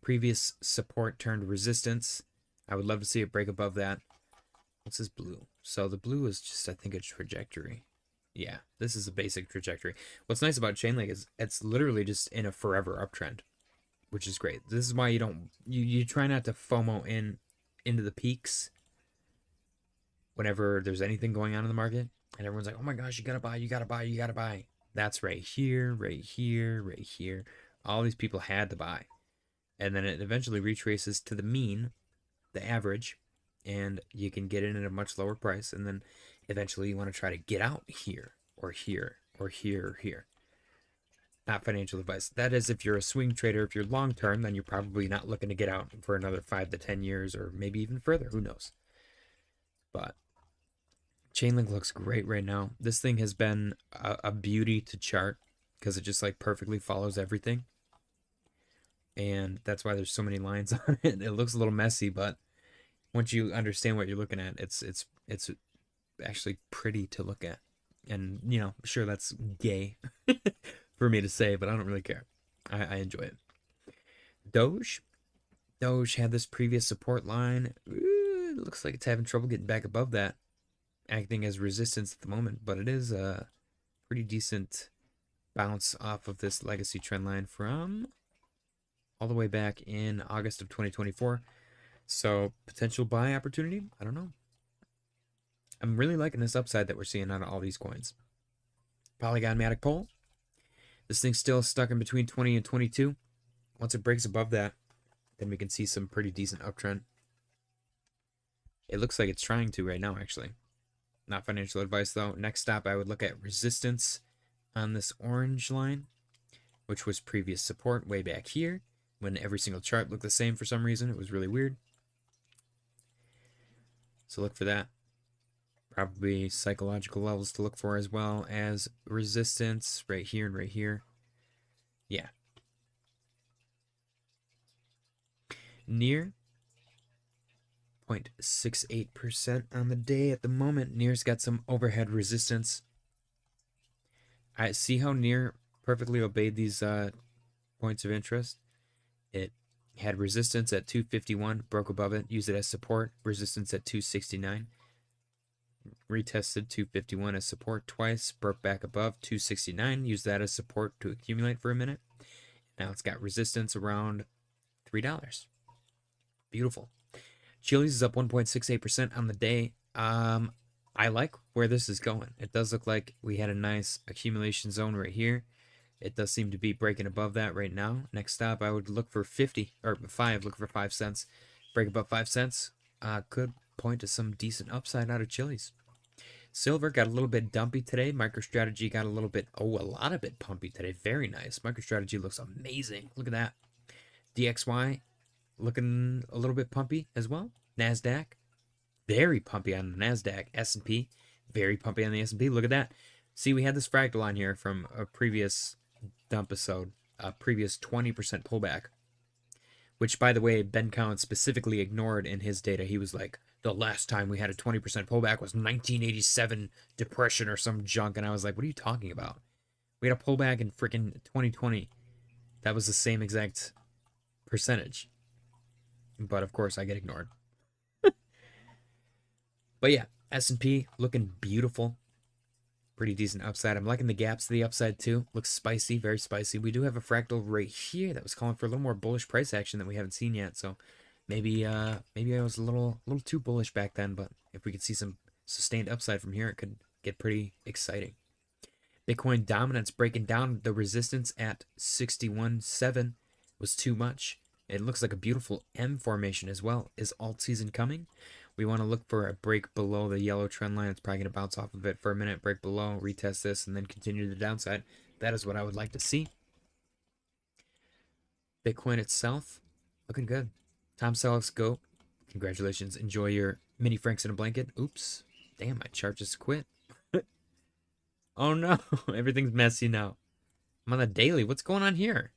previous support turned resistance. I would love to see it break above that. What's this blue? So the blue is just, I think, a trajectory. Yeah, this is a basic trajectory. What's nice about Chainlink is it's literally just in a forever uptrend, which is great. This is why you try not to FOMO into the peaks whenever there's anything going on in the market, and everyone's like, oh my gosh, you gotta buy, you gotta buy, you gotta buy. That's right here, right here, right here. All these people had to buy. And then it eventually retraces to the mean, the average, and you can get in at a much lower price. And then eventually you want to try to get out here, or here, or here, or here. Not financial advice. That is if you're a swing trader. If you're long term, then you're probably not looking to get out for another 5 to 10 years, or maybe even further. Who knows? But Chainlink looks great right now. This thing has been a beauty to chart because it just like perfectly follows everything. And that's why there's so many lines on it. It looks a little messy, but once you understand what you're looking at, it's actually pretty to look at. And, you know, sure, that's gay for me to say, but I don't really care. I enjoy it. Doge had this previous support line. Ooh, it looks like it's having trouble getting back above that, acting as resistance at the moment, but it is a pretty decent bounce off of this legacy trend line from all the way back in August of 2024. So potential buy opportunity, I don't know. I'm really liking this upside that we're seeing out of all these coins. Polygon Matic Pole. This thing's still stuck in between 20 and 22. Once it breaks above that, then we can see some pretty decent uptrend. It looks like it's trying to right now, actually. Not financial advice, though. Next stop, I would look at resistance on this orange line, which was previous support way back here, when every single chart looked the same for some reason. It was really weird. So look for that. Probably psychological levels to look for, as well as resistance right here and right here. Yeah. Near 0.68% on the day at the moment. Near's got some overhead resistance. I see how Near perfectly obeyed these points of interest. It had resistance at 251, broke above it, used it as support. Resistance at 269. Retested 251 as support twice, broke back above 269, used that as support to accumulate for a minute. Now it's got resistance around $3. Beautiful. Chili's is up 1.68% on the day. I like where this is going. It does look like we had a nice accumulation zone right here. It does seem to be breaking above that right now. Next stop, I would look for 50 or 5. Look for 5 cents. Break above 5 cents. Could point to some decent upside out of Chili's. Silver got a little bit dumpy today. MicroStrategy got a lot of bit pumpy today. Very nice. MicroStrategy looks amazing. Look at that. DXY looking a little bit pumpy as well. NASDAQ, very pumpy on the NASDAQ. S&P, very pumpy on the S&P. Look at that. See, we had this fractal on here from a previous dump episode, a previous 20% pullback, which, by the way, Ben Cowan specifically ignored in his data. He was like, the last time we had a 20% pullback was 1987 depression or some junk. And I was like, what are you talking about? We had a pullback in freaking 2020. That was the same exact percentage. But of course, I get ignored. But yeah, S&P looking beautiful. Pretty decent upside. I'm liking the gaps to the upside too. Looks spicy, very spicy. We do have a fractal right here that was calling for a little more bullish price action that we haven't seen yet. So maybe I was a little too bullish back then, but if we could see some sustained upside from here, it could get pretty exciting. Bitcoin dominance breaking down the resistance at 61.7 was too much. It looks like a beautiful M formation as well. Is alt season coming? We want to look for a break below the yellow trend line. It's probably going to bounce off of it for a minute, break below, retest this, and then continue to the downside. That is what I would like to see. Bitcoin itself, looking good. Tom Selleck's GOAT. Congratulations. Enjoy your mini Franks in a blanket. Oops. Damn, my chart just quit. Oh no, everything's messy now. I'm on the daily. What's going on here?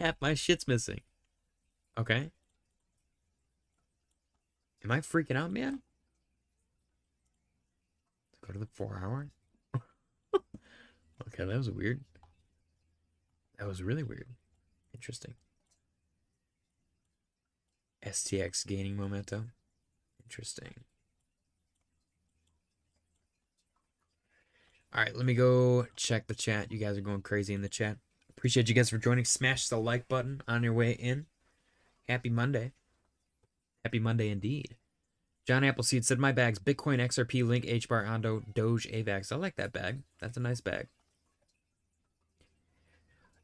Half my shit's missing. Okay. Am I freaking out, man? Go to the 4 hour. Okay, that was weird. That was really weird. Interesting. STX gaining momentum. Interesting. All right, let me go check the chat. You guys are going crazy in the chat. Appreciate you guys for joining. Smash the like button on your way in. Happy Monday. Happy Monday indeed. John Appleseed said, my bags, Bitcoin, XRP, Link, HBAR, Ondo, Doge, AVAX. I like that bag. That's a nice bag.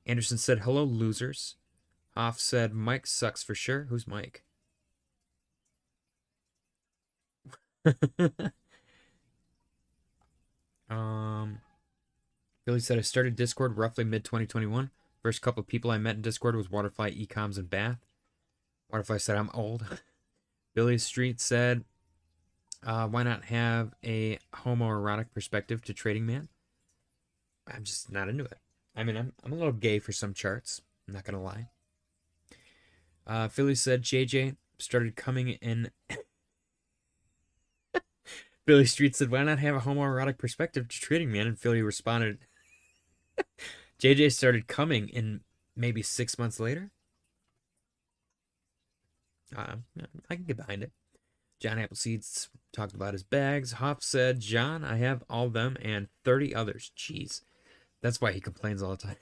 Anderson said, hello, losers. Hoff said, Mike sucks for sure. Who's Mike? Billy said, I started Discord roughly mid-2021. First couple of people I met in Discord was Waterfly, Ecoms, and Bath. Waterfly said, I'm old. Billy Street said, why not have a homoerotic perspective to trading, man? I'm just not into it. I mean, I'm a little gay for some charts. I'm not going to lie. Philly said, JJ started coming in. Billy Street said, why not have a homoerotic perspective to trading, man? And Philly responded, JJ started coming in maybe 6 months later. I can get behind it. John Appleseeds talked about his bags. Hoff said, John, I have all of them and 30 others. Jeez. That's why he complains all the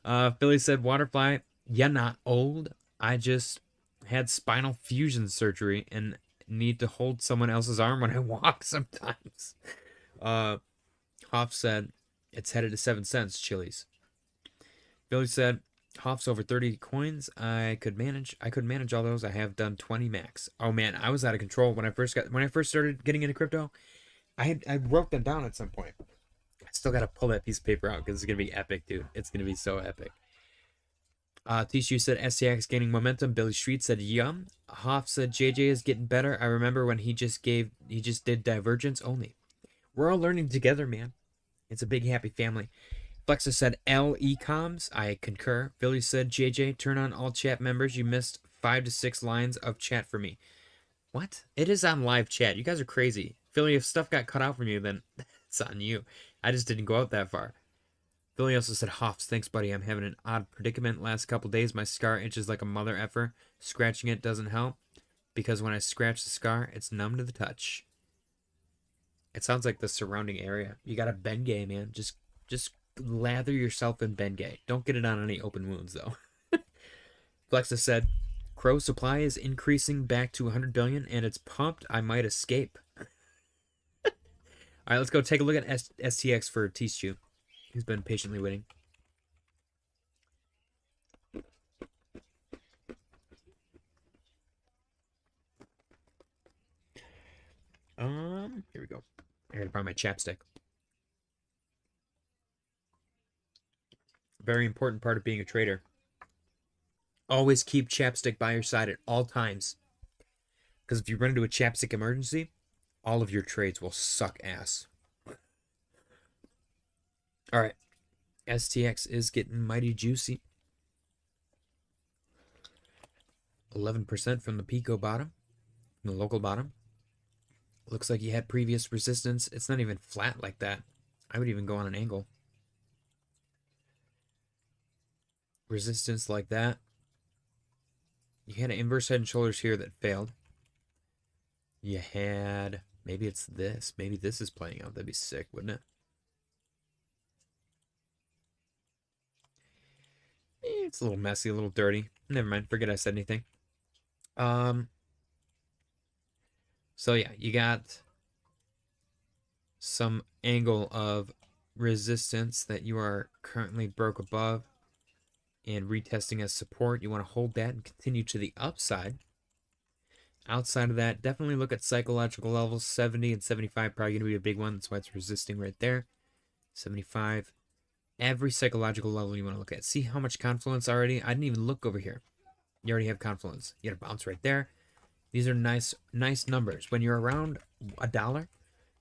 time. Philly said, Waterfly, yeah, not old. I just had spinal fusion surgery and need to hold someone else's arm when I walk sometimes. Hoff said, it's headed to 7 cents, Chili's. Billy said, Hoff's over 30 coins. I could manage all those. I have done 20 max. Oh man, I was out of control when I first started getting into crypto. I wrote them down at some point. I still got to pull that piece of paper out because it's gonna be epic, dude. It's gonna be so epic. Tishu said STX gaining momentum. Billy Street said yum. Hoff said JJ is getting better. I remember when he just did divergence only. We're all learning together, man. It's a big happy family. Flexa said L ecoms. I concur. Billy said JJ, turn on all chat members. You missed 5 to 6 lines of chat for me. What? It is on live chat. You guys are crazy. Philly, if stuff got cut out from you, then it's on you. I just didn't go out that far. Billy also said, Hoffs, thanks, buddy. I'm having an odd predicament last couple days. My scar itches like a mother effer. Scratching it doesn't help because when I scratch the scar, it's numb to the touch. It sounds like the surrounding area. You got a Bengay, man. Just lather yourself in Bengay. Don't get it on any open wounds, though. Flexa said, Crow supply is increasing back to 100 billion, and it's pumped. I might escape. All right, let's go take a look at STX for Tishu. He's been patiently waiting. Here we go. I gotta find my chapstick. Very important part of being a trader. Always keep chapstick by your side at all times. Because if you run into a chapstick emergency, all of your trades will suck ass. All right. STX is getting mighty juicy. 11% from the Pico bottom, from the local bottom. Looks like you had previous resistance. It's not even flat like that. I would even go on an angle. Resistance like that. You had an inverse head and shoulders here that failed. You had, maybe it's this. Maybe this is playing out. That'd be sick, wouldn't it? It's a little messy, a little dirty. Never mind. Forget I said anything. So yeah, you got some angle of resistance that you are currently broke above and retesting as support. You want to hold that and continue to the upside. Outside of that, definitely look at psychological levels. 70 and 75 probably going to be a big one. That's why it's resisting right there. 75. Every psychological level you want to look at. See how much confluence already? I didn't even look over here. You already have confluence. You got a bounce right there. These are nice numbers. When you're around $1,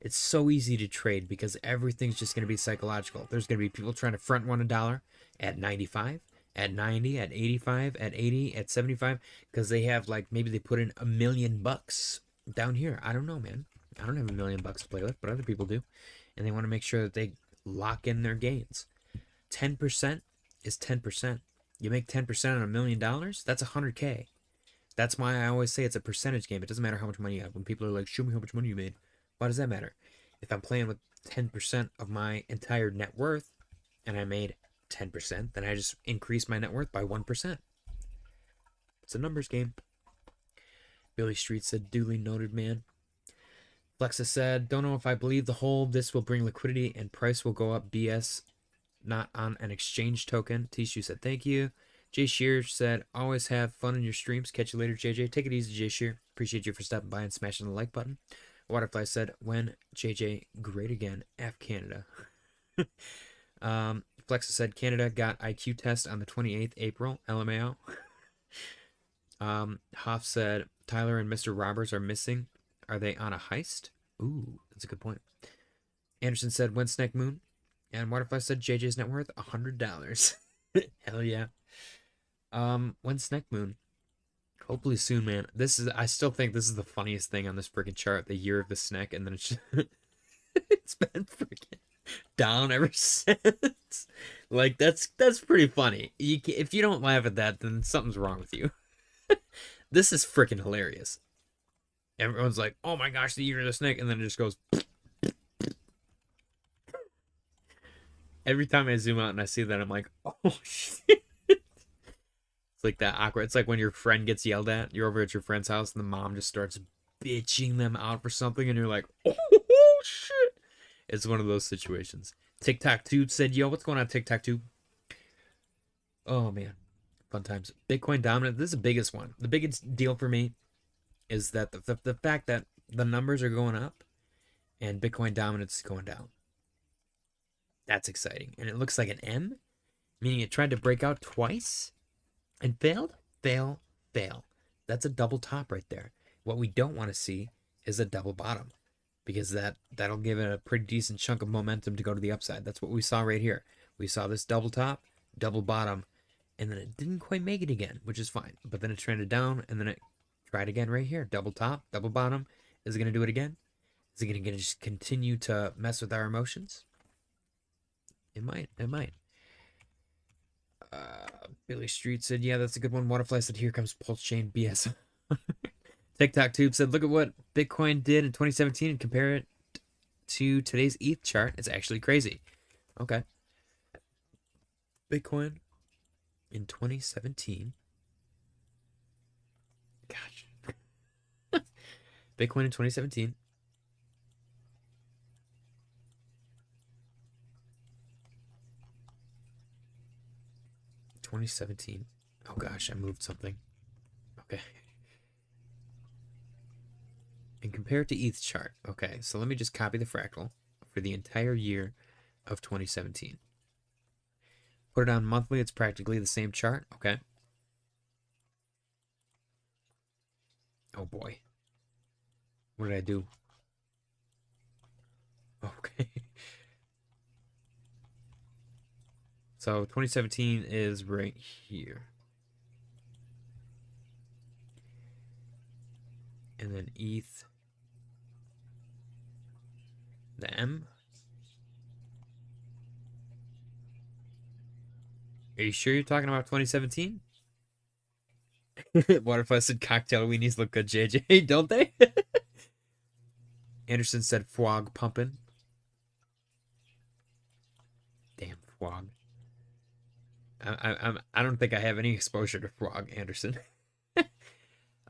it's so easy to trade because everything's just going to be psychological. There's going to be people trying to front run $1 at 95, at 90, at 85, at 80, at 75 because they have like maybe they put in $1 million down here. I don't know, man. I don't have $1 million to play with, but other people do. And they want to make sure that they lock in their gains. 10% is 10%. You make 10% on $1 million, that's $100K. That's why I always say it's a percentage game. It doesn't matter how much money you have. When people are like, show me how much money you made. Why does that matter? If I'm playing with 10% of my entire net worth and I made 10%, then I just increase my net worth by 1%. It's a numbers game. Billy Street said, duly noted, man. Flexa said, don't know if I believe the whole this will bring liquidity and price will go up. BS, not on an exchange token. Tishu said, thank you. Jay Shear said, always have fun in your streams. Catch you later, JJ. Take it easy, Jay Shear. Appreciate you for stopping by and smashing the like button. Waterfly said, when JJ great again, F Canada. Flexa said, Canada got IQ test on the 28th April. LMAO. Hoff said, Tyler and Mr. Roberts are missing. Are they on a heist? Ooh, that's a good point. Anderson said, when SNEK Moon? And Waterfly said, JJ's net worth $100. Hell yeah. When SNEK Moon? Hopefully soon, man. I still think this is the funniest thing on this freaking chart. The year of the SNEK, and then it's been freaking down ever since. Like that's pretty funny. If you don't laugh at that, then something's wrong with you. This is freaking hilarious. Everyone's like, "Oh my gosh, the year of the SNEK," and then it just goes. Every time I zoom out and I see that, I'm like, "Oh shit." It's like that awkward. It's like when your friend gets yelled at. You're over at your friend's house and the mom just starts bitching them out for something, and you're like, "Oh shit." It's one of those situations. TikTok Tube said, yo, what's going on, TikTok Tube? Oh, man. Fun times. Bitcoin dominant. This is the biggest one. The biggest deal for me is that the fact that the numbers are going up and Bitcoin dominance is going down. That's exciting. And it looks like an M, meaning it tried to break out twice and failed. Fail, fail. That's a double top right there. What we don't want to see is a double bottom, because that'll give it a pretty decent chunk of momentum to go to the upside. That's what we saw right here. We saw this double top, double bottom, and then it didn't quite make it again, which is fine. But then it trended down, and then it tried again right here. Double top, double bottom. Is it going to do it again? Is it going to just continue to mess with our emotions? It might. It might. Billy Street said, yeah, that's a good one. Waterfly said, here comes Pulse Chain BS. TikTok Tube said, look at what Bitcoin did in 2017 and compare it to today's ETH chart. It's actually crazy. Okay. Bitcoin in 2017. Gosh. Bitcoin in 2017. Oh gosh, I moved something. Okay. And compare it to ETH chart. Okay, so let me just copy the fractal for the entire year of 2017. Put it on monthly, it's practically the same chart. Okay. Oh boy. What did I do? Okay. So 2017 is right here. And then ETH. The M. Are you sure you're talking about 2017? Waterfly said cocktail weenies look good, JJ, don't they? Anderson said Fwog pumping. Damn Fwog. I don't think I have any exposure to Fwog, Anderson.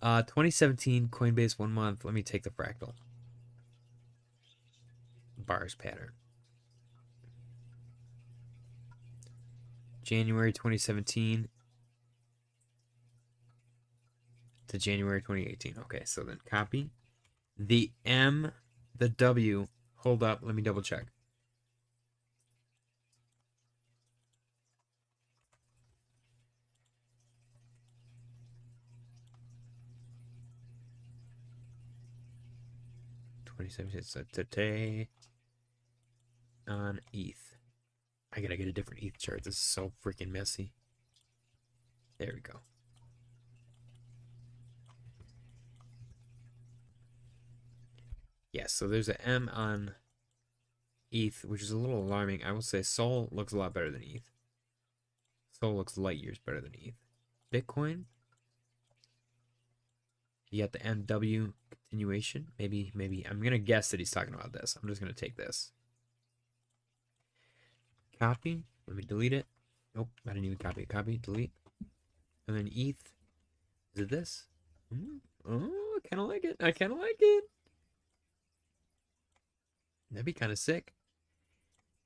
2017 Coinbase 1 month. Let me take the fractal. Bars pattern. January 2017 to January 2018. Okay, so then copy. The M, the W. Hold up, let me double check. So today on ETH. I gotta get a different ETH chart. This is so freaking messy. There we go. Yes, so there's an M on ETH, which is a little alarming. I will say Sol looks a lot better than ETH. Sol looks light years better than ETH. Bitcoin, you got the MW continuation. Maybe I'm gonna guess that he's talking about this. I'm just gonna take this. Copy. Let me delete it. Nope, I didn't even copy it. Copy, delete. And then ETH. Is it this? Oh, I kind of like it. I kind of like it. That'd be kind of sick.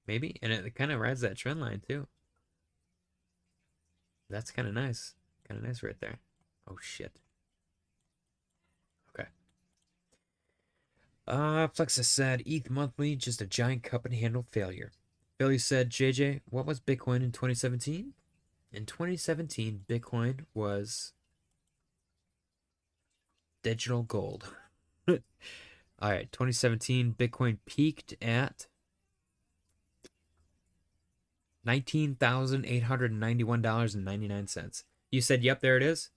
Maybe. And it kind of rides that trend line too. That's kind of nice. Kind of nice right there. Oh, shit. Okay. Plexus said, ETH monthly, just a giant cup and handle failure. Billy said, JJ, what was Bitcoin in 2017? In 2017, Bitcoin was digital gold. All right, 2017, Bitcoin peaked at $19,891.99. You said, yep, there it is.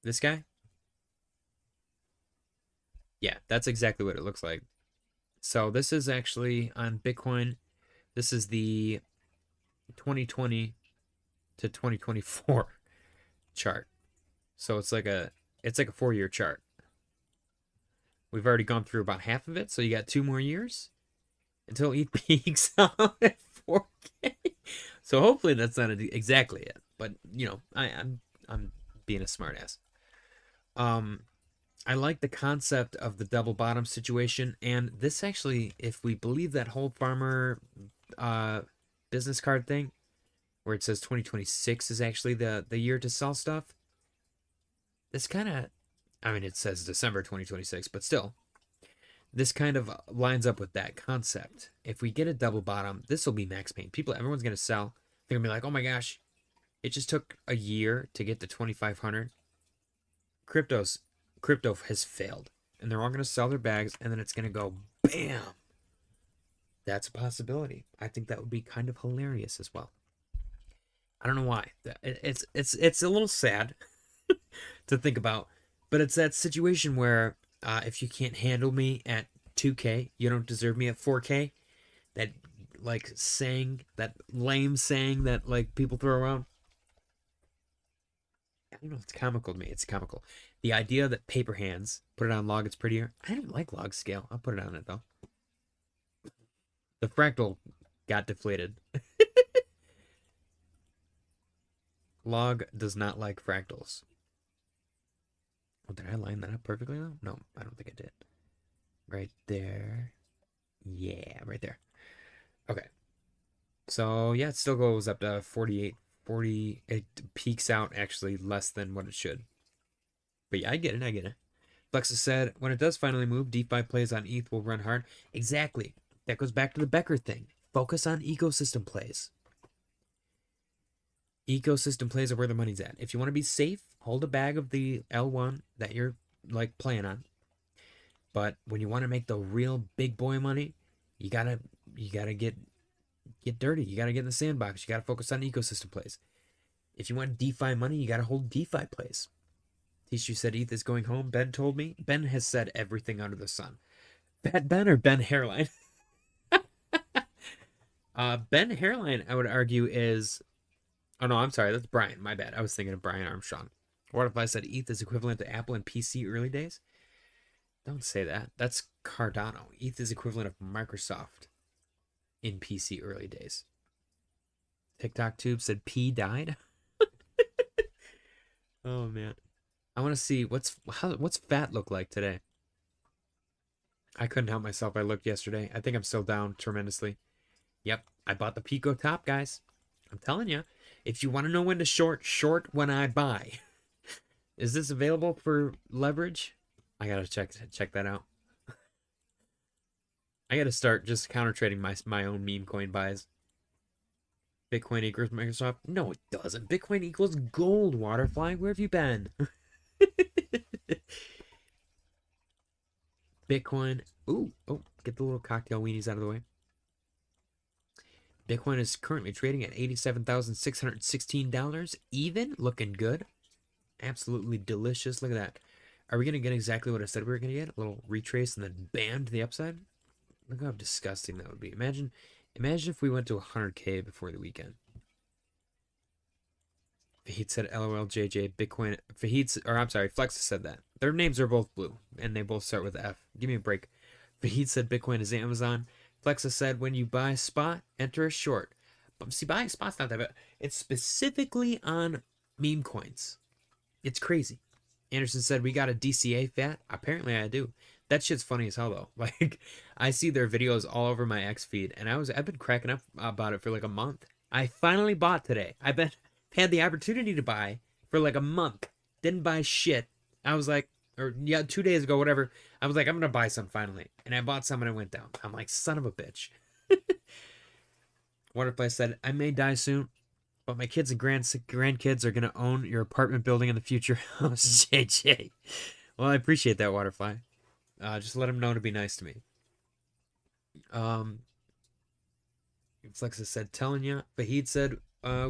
This guy? Yeah, that's exactly what it looks like. So this is actually on Bitcoin. This is the 2020 to 2024 chart. So it's like a 4-year chart. We've already gone through about half of it, so you got 2 more years until ETH peaks out at 4K. So hopefully that's not exactly it, but you know, I'm being a smartass. I like the concept of the double bottom situation, and this actually, if we believe that whole farmer business card thing, where it says 2026 is actually the year to sell stuff, this kind of, I mean, it says December 2026, but still, this kind of lines up with that concept. If we get a double bottom, this will be max pain. Everyone's going to sell. They're going to be like, oh my gosh, it just took a year to get to 2,500. Crypto has failed, and they're all going to sell their bags, and then it's going to go bam. That's a possibility. I think that would be kind of hilarious as well. I don't know why. It's a little sad to think about, but it's that situation where if you can't handle me at 2K, you don't deserve me at 4K. That like saying, that lame saying that like people throw around. I don't know. It's comical to me. It's comical. The idea that paper hands, put it on log, it's prettier. I don't like log scale. I'll put it on it though. The fractal got deflated. Log does not like fractals. Oh, did I line that up perfectly though? No, I don't think I did. Right there. Yeah, right there. Okay. So yeah, it still goes up to 48, 40. It peaks out actually less than what it should. But yeah, I get it. Flexa said, when it does finally move, DeFi plays on ETH will run hard. Exactly. That goes back to the Becker thing. Focus on ecosystem plays. Ecosystem plays are where the money's at. If you want to be safe, hold a bag of the L1 that you're like playing on. But when you want to make the real big boy money, you gotta get dirty. You gotta get in the sandbox. You gotta focus on ecosystem plays. If you want DeFi money, you gotta hold DeFi plays. Tishu said ETH is going home. Ben told me. Ben has said everything under the sun. Ben or Ben Hairline? Ben Hairline, I would argue, is... Oh, no, I'm sorry. That's Brian. My bad. I was thinking of Brian Armstrong. What if I said ETH is equivalent to Apple in PC early days? Don't say that. That's Cardano. ETH is equivalent of Microsoft in PC early days. TikTok Tube said P died. Oh, man. I want to see what's fat look like today. I couldn't help myself. I looked yesterday. I think I'm still down tremendously. Yep, I bought the Pico top, guys. I'm telling you, if you want to know when to short when I buy. Is this available for leverage? I gotta check that out. I gotta start just counter trading my own meme coin buys. Bitcoin equals Microsoft? No, it doesn't. Bitcoin equals gold, Waterfly. Where have you been? Bitcoin. Ooh, oh, get the little cocktail weenies out of the way. Bitcoin is currently trading at $87,616. Even, looking good. Absolutely delicious. Look at that. Are we going to get exactly what I said we were going to get? A little retrace and then bam to the upside? Look how disgusting that would be. Imagine if we went to 100K before the weekend. Fahid said LOL JJ Bitcoin. Flexa said that. Their names are both blue and they both start with F. Give me a break. Fahid said Bitcoin is Amazon. Flexa said when you buy spot, enter a short. But see, buying spot's not that bad. It's specifically on meme coins. It's crazy. Anderson said we got a DCA fat. Apparently I do. That shit's funny as hell though. Like I see their videos all over my X feed, and I've been cracking up about it for like a month. I finally bought today. I've had the opportunity to buy for like a month. Didn't buy shit. I was like, 2 days ago, whatever. I was like, I'm gonna buy some finally, and I bought some and it went down. I'm like, son of a bitch. Waterfly said, I may die soon, but my kids and grandkids are gonna own your apartment building in the future. Oh, JJ. Well, I appreciate that, Waterfly. Just let him know to be nice to me. Flexa said, telling ya. Fahid said,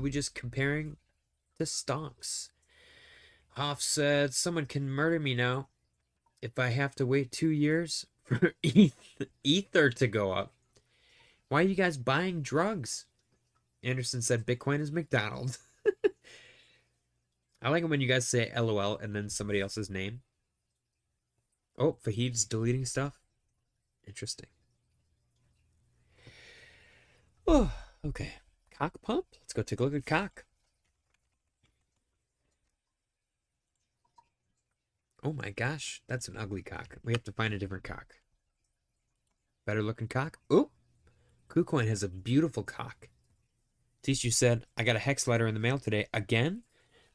we just comparing the stonks. Hoff said, someone can murder me now if I have to wait 2 years for ether to go up. Why are you guys buying drugs? Anderson said, Bitcoin is McDonald's. I like it when you guys say LOL and then somebody else's name. Oh, Fahid's deleting stuff. Interesting. Oh, okay. Cock pump? Let's go take a look at cock. Oh my gosh, that's an ugly cock. We have to find a different cock. Better looking cock? Oh, KuCoin has a beautiful cock. Tishu said, I got a hex letter in the mail today. Again?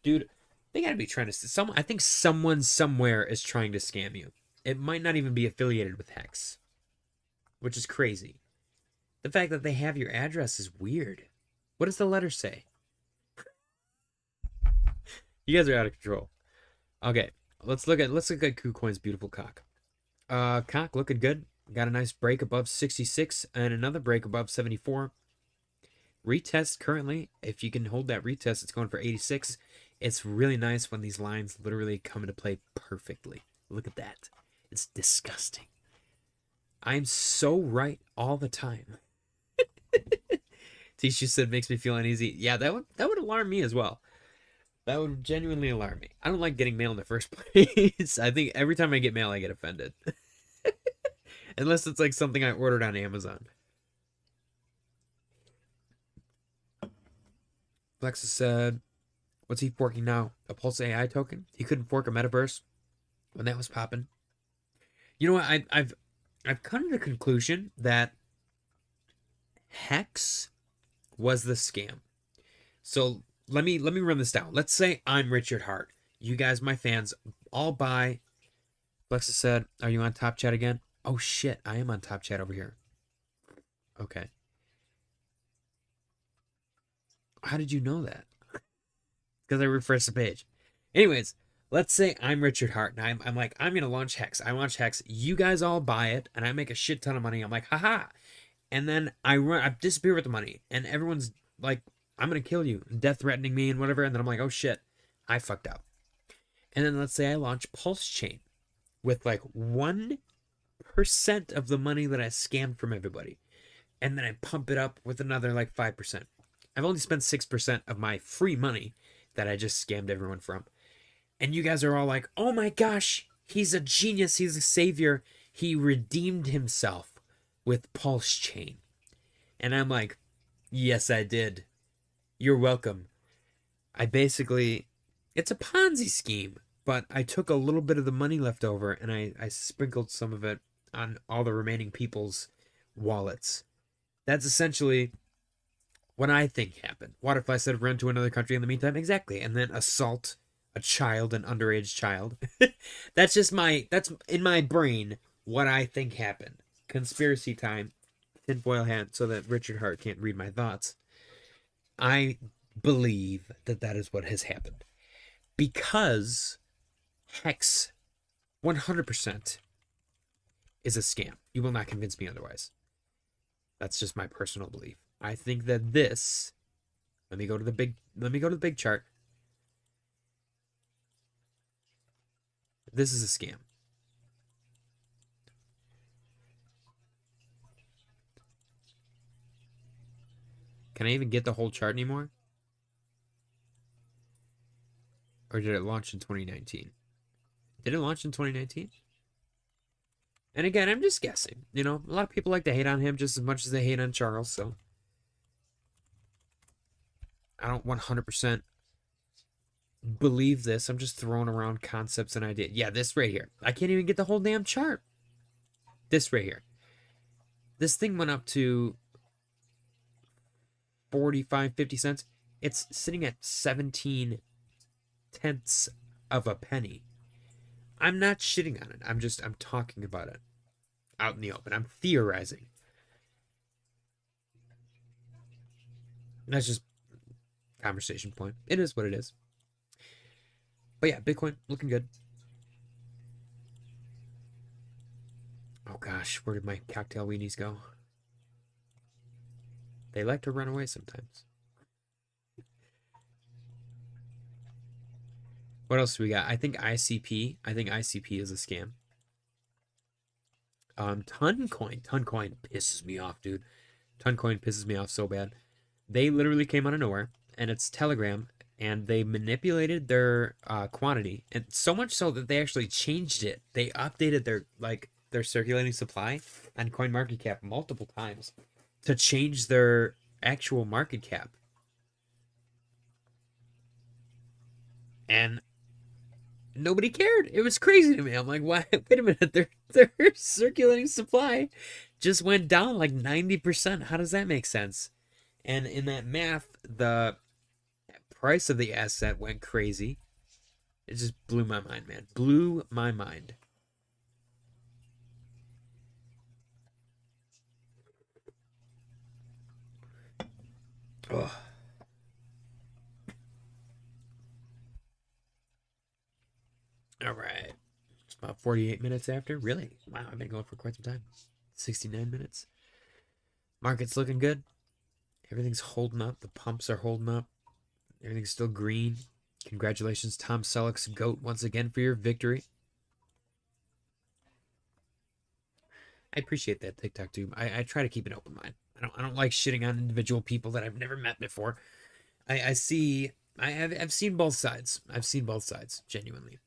Dude, they gotta be trying to... I think someone somewhere is trying to scam you. It might not even be affiliated with Hex, which is crazy. The fact that they have your address is weird. What does the letter say? You guys are out of control. Okay, let's look at KuCoin's beautiful cock. Cock looking good. Got a nice break above 66 and another break above 74. Retest currently. If you can hold that retest, it's going for 86. It's really nice when these lines literally come into play perfectly. Look at that. It's disgusting. I'm so right all the time. Tishu said makes me feel uneasy. Yeah, that would alarm me as well. That would genuinely alarm me. I don't like getting mail in the first place. I think every time I get mail, I get offended. Unless it's like something I ordered on Amazon. Flexa said, what's he forking now? A Pulse AI token? He couldn't fork a metaverse when that was popping. You know what? I've come to the conclusion that Hex was the scam. So let me run this down. Let's say I'm Richard Hart. You guys, my fans, all buy. Flexa said, are you on Top Chat again? Oh shit, I am on Top Chat over here. Okay. How did you know that? Because I refreshed the page. Anyways, let's say I'm Richard Hart and I'm like, I'm going to launch Hex. I launch Hex. You guys all buy it and I make a shit ton of money. I'm like, haha. And then I disappear with the money and everyone's like, I'm going to kill you. Death threatening me and whatever. And then I'm like, oh shit, I fucked up. And then let's say I launch Pulse Chain with like 1% of the money that I scammed from everybody. And then I pump it up with another like 5%. I've only spent 6% of my free money that I just scammed everyone from. And you guys are all like, oh my gosh, he's a genius. He's a savior. He redeemed himself with Pulse Chain. And I'm like, yes, I did. You're welcome. It's a Ponzi scheme, but I took a little bit of the money left over and I sprinkled some of it on all the remaining people's wallets. That's essentially what I think happened. Waterfly said run to another country in the meantime. Exactly. And then assault a child, an underage child. That's in my brain what I think happened. Conspiracy time. Tinfoil hat so that Richard Hart can't read my thoughts. I believe that is what has happened. Because Hex 100% is a scam. You will not convince me otherwise. That's just my personal belief. I think that this, let me go to the big chart. This is a scam. Can I even get the whole chart anymore? Or did it launch in 2019? Did it launch in 2019? And again, I'm just guessing. You know, a lot of people like to hate on him just as much as they hate on Charles, so I don't 100% believe this. I'm just throwing around concepts and ideas. Yeah, this right here. I can't even get the whole damn chart. This right here. This thing went up to 45, 50 cents. It's sitting at 17 tenths of a penny. I'm not shitting on it. I'm talking about it out in the open. I'm theorizing. That's just conversation point. It is what it is. But yeah, Bitcoin looking good. Oh gosh, where did my cocktail weenies go? They like to run away sometimes. What else do we got? I think ICP. I think ICP is a scam. Toncoin. Toncoin pisses me off, dude. Toncoin pisses me off so bad. They literally came out of nowhere, and it's Telegram, and they manipulated their quantity, and so much so that they actually changed it. They updated their circulating supply on CoinMarketCap multiple times to change their actual market cap. And nobody cared. It was crazy to me. I'm like, why? Wait a minute. Their circulating supply just went down like 90%. How does that make sense? And in that math, the price of the asset went crazy. It just blew my mind, man. Blew my mind. Oh. All right. It's about 48 minutes after. Really? Wow, I've been going for quite some time. 69 minutes. Market's looking good. Everything's holding up. The pumps are holding up. Everything's still green. Congratulations, Tom Selleck's GOAT, once again for your victory. I appreciate that, TikTok tube. I try to keep an open mind. I don't like shitting on individual people that I've never met before. I've seen both sides. I've seen both sides, genuinely.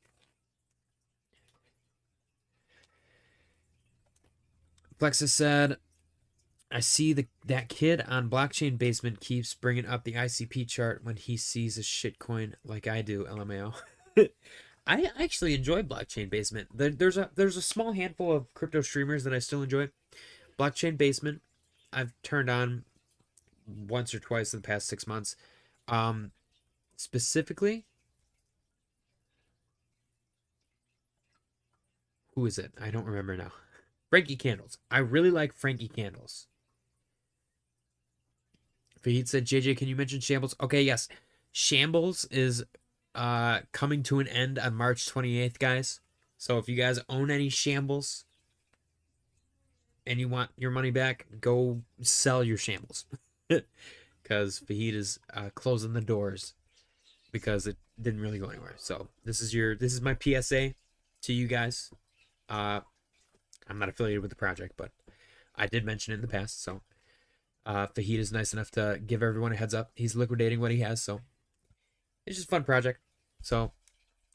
Plexus said, I see that kid on Blockchain Basement keeps bringing up the ICP chart when he sees a shitcoin like I do, LMAO. I actually enjoy Blockchain Basement. There's a small handful of crypto streamers that I still enjoy. Blockchain Basement, I've turned on once or twice in the past 6 months. Specifically, who is it? I don't remember now. Frankie Candles. I really like Frankie Candles. Fahid said, JJ, can you mention Shambles? Okay, yes. Shambles is coming to an end on March 28th, guys. So if you guys own any Shambles and you want your money back, go sell your Shambles. Because Fahid is closing the doors because it didn't really go anywhere. So this is my PSA to you guys. I'm not affiliated with the project, but I did mention it in the past. So Fahid is nice enough to give everyone a heads up. He's liquidating what he has, so it's just a fun project. So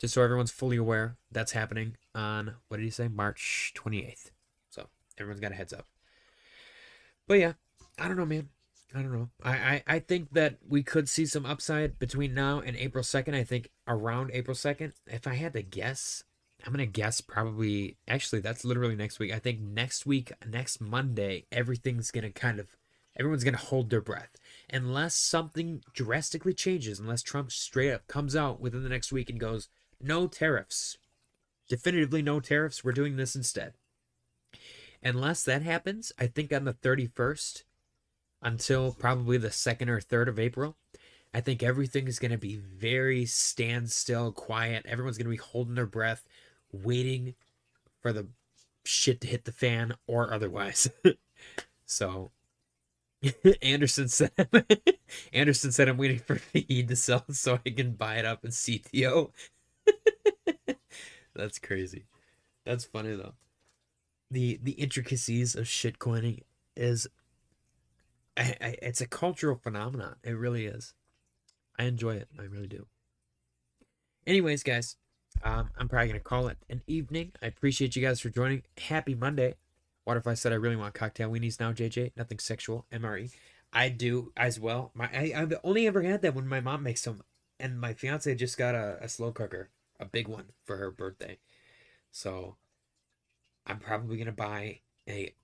just so everyone's fully aware, that's happening on, what did he say? March 28th. So everyone's got a heads up. But yeah, I don't know, man. I don't know. I think that we could see some upside between now and April 2nd. I think around April 2nd. If I had to guess, I'm going to guess probably, actually, that's literally next week. I think next week, next Monday, everyone's going to hold their breath. Unless something drastically changes, unless Trump straight up comes out within the next week and goes, no tariffs. Definitively no tariffs. We're doing this instead. Unless that happens, I think on the 31st, until probably the 2nd or 3rd of April, I think everything is going to be very standstill, quiet. Everyone's going to be holding their breath, waiting for the shit to hit the fan or otherwise. So Anderson said I'm waiting for Feed to sell so I can buy it up in CTO. That's crazy. That's funny though. The intricacies of shitcoining is it's a cultural phenomenon. It really is. I enjoy it. I really do. Anyways, guys, I'm probably gonna call it an evening. I appreciate you guys for joining. Happy Monday. What if I said I really want cocktail weenies now, JJ? Nothing sexual, MRE. I do as well. I've only ever had that when my mom makes them, and my fiance just got a slow cooker, a big one for her birthday. So I'm probably gonna buy a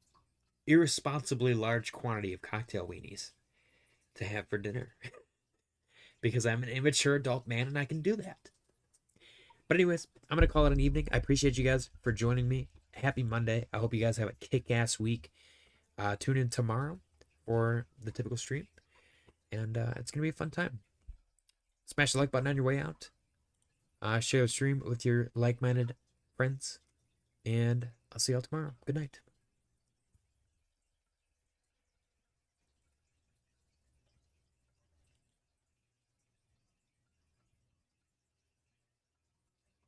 irresponsibly large quantity of cocktail weenies to have for dinner because I'm an immature adult man and I can do that. But anyways, I'm gonna call it an evening. I appreciate you guys for joining me. Happy Monday. I hope you guys have a kick-ass week. Tune in tomorrow for the typical stream, and it's gonna be a fun time. Smash the like button on your way out. Share the stream with your like-minded friends, and I'll see y'all tomorrow. Good night.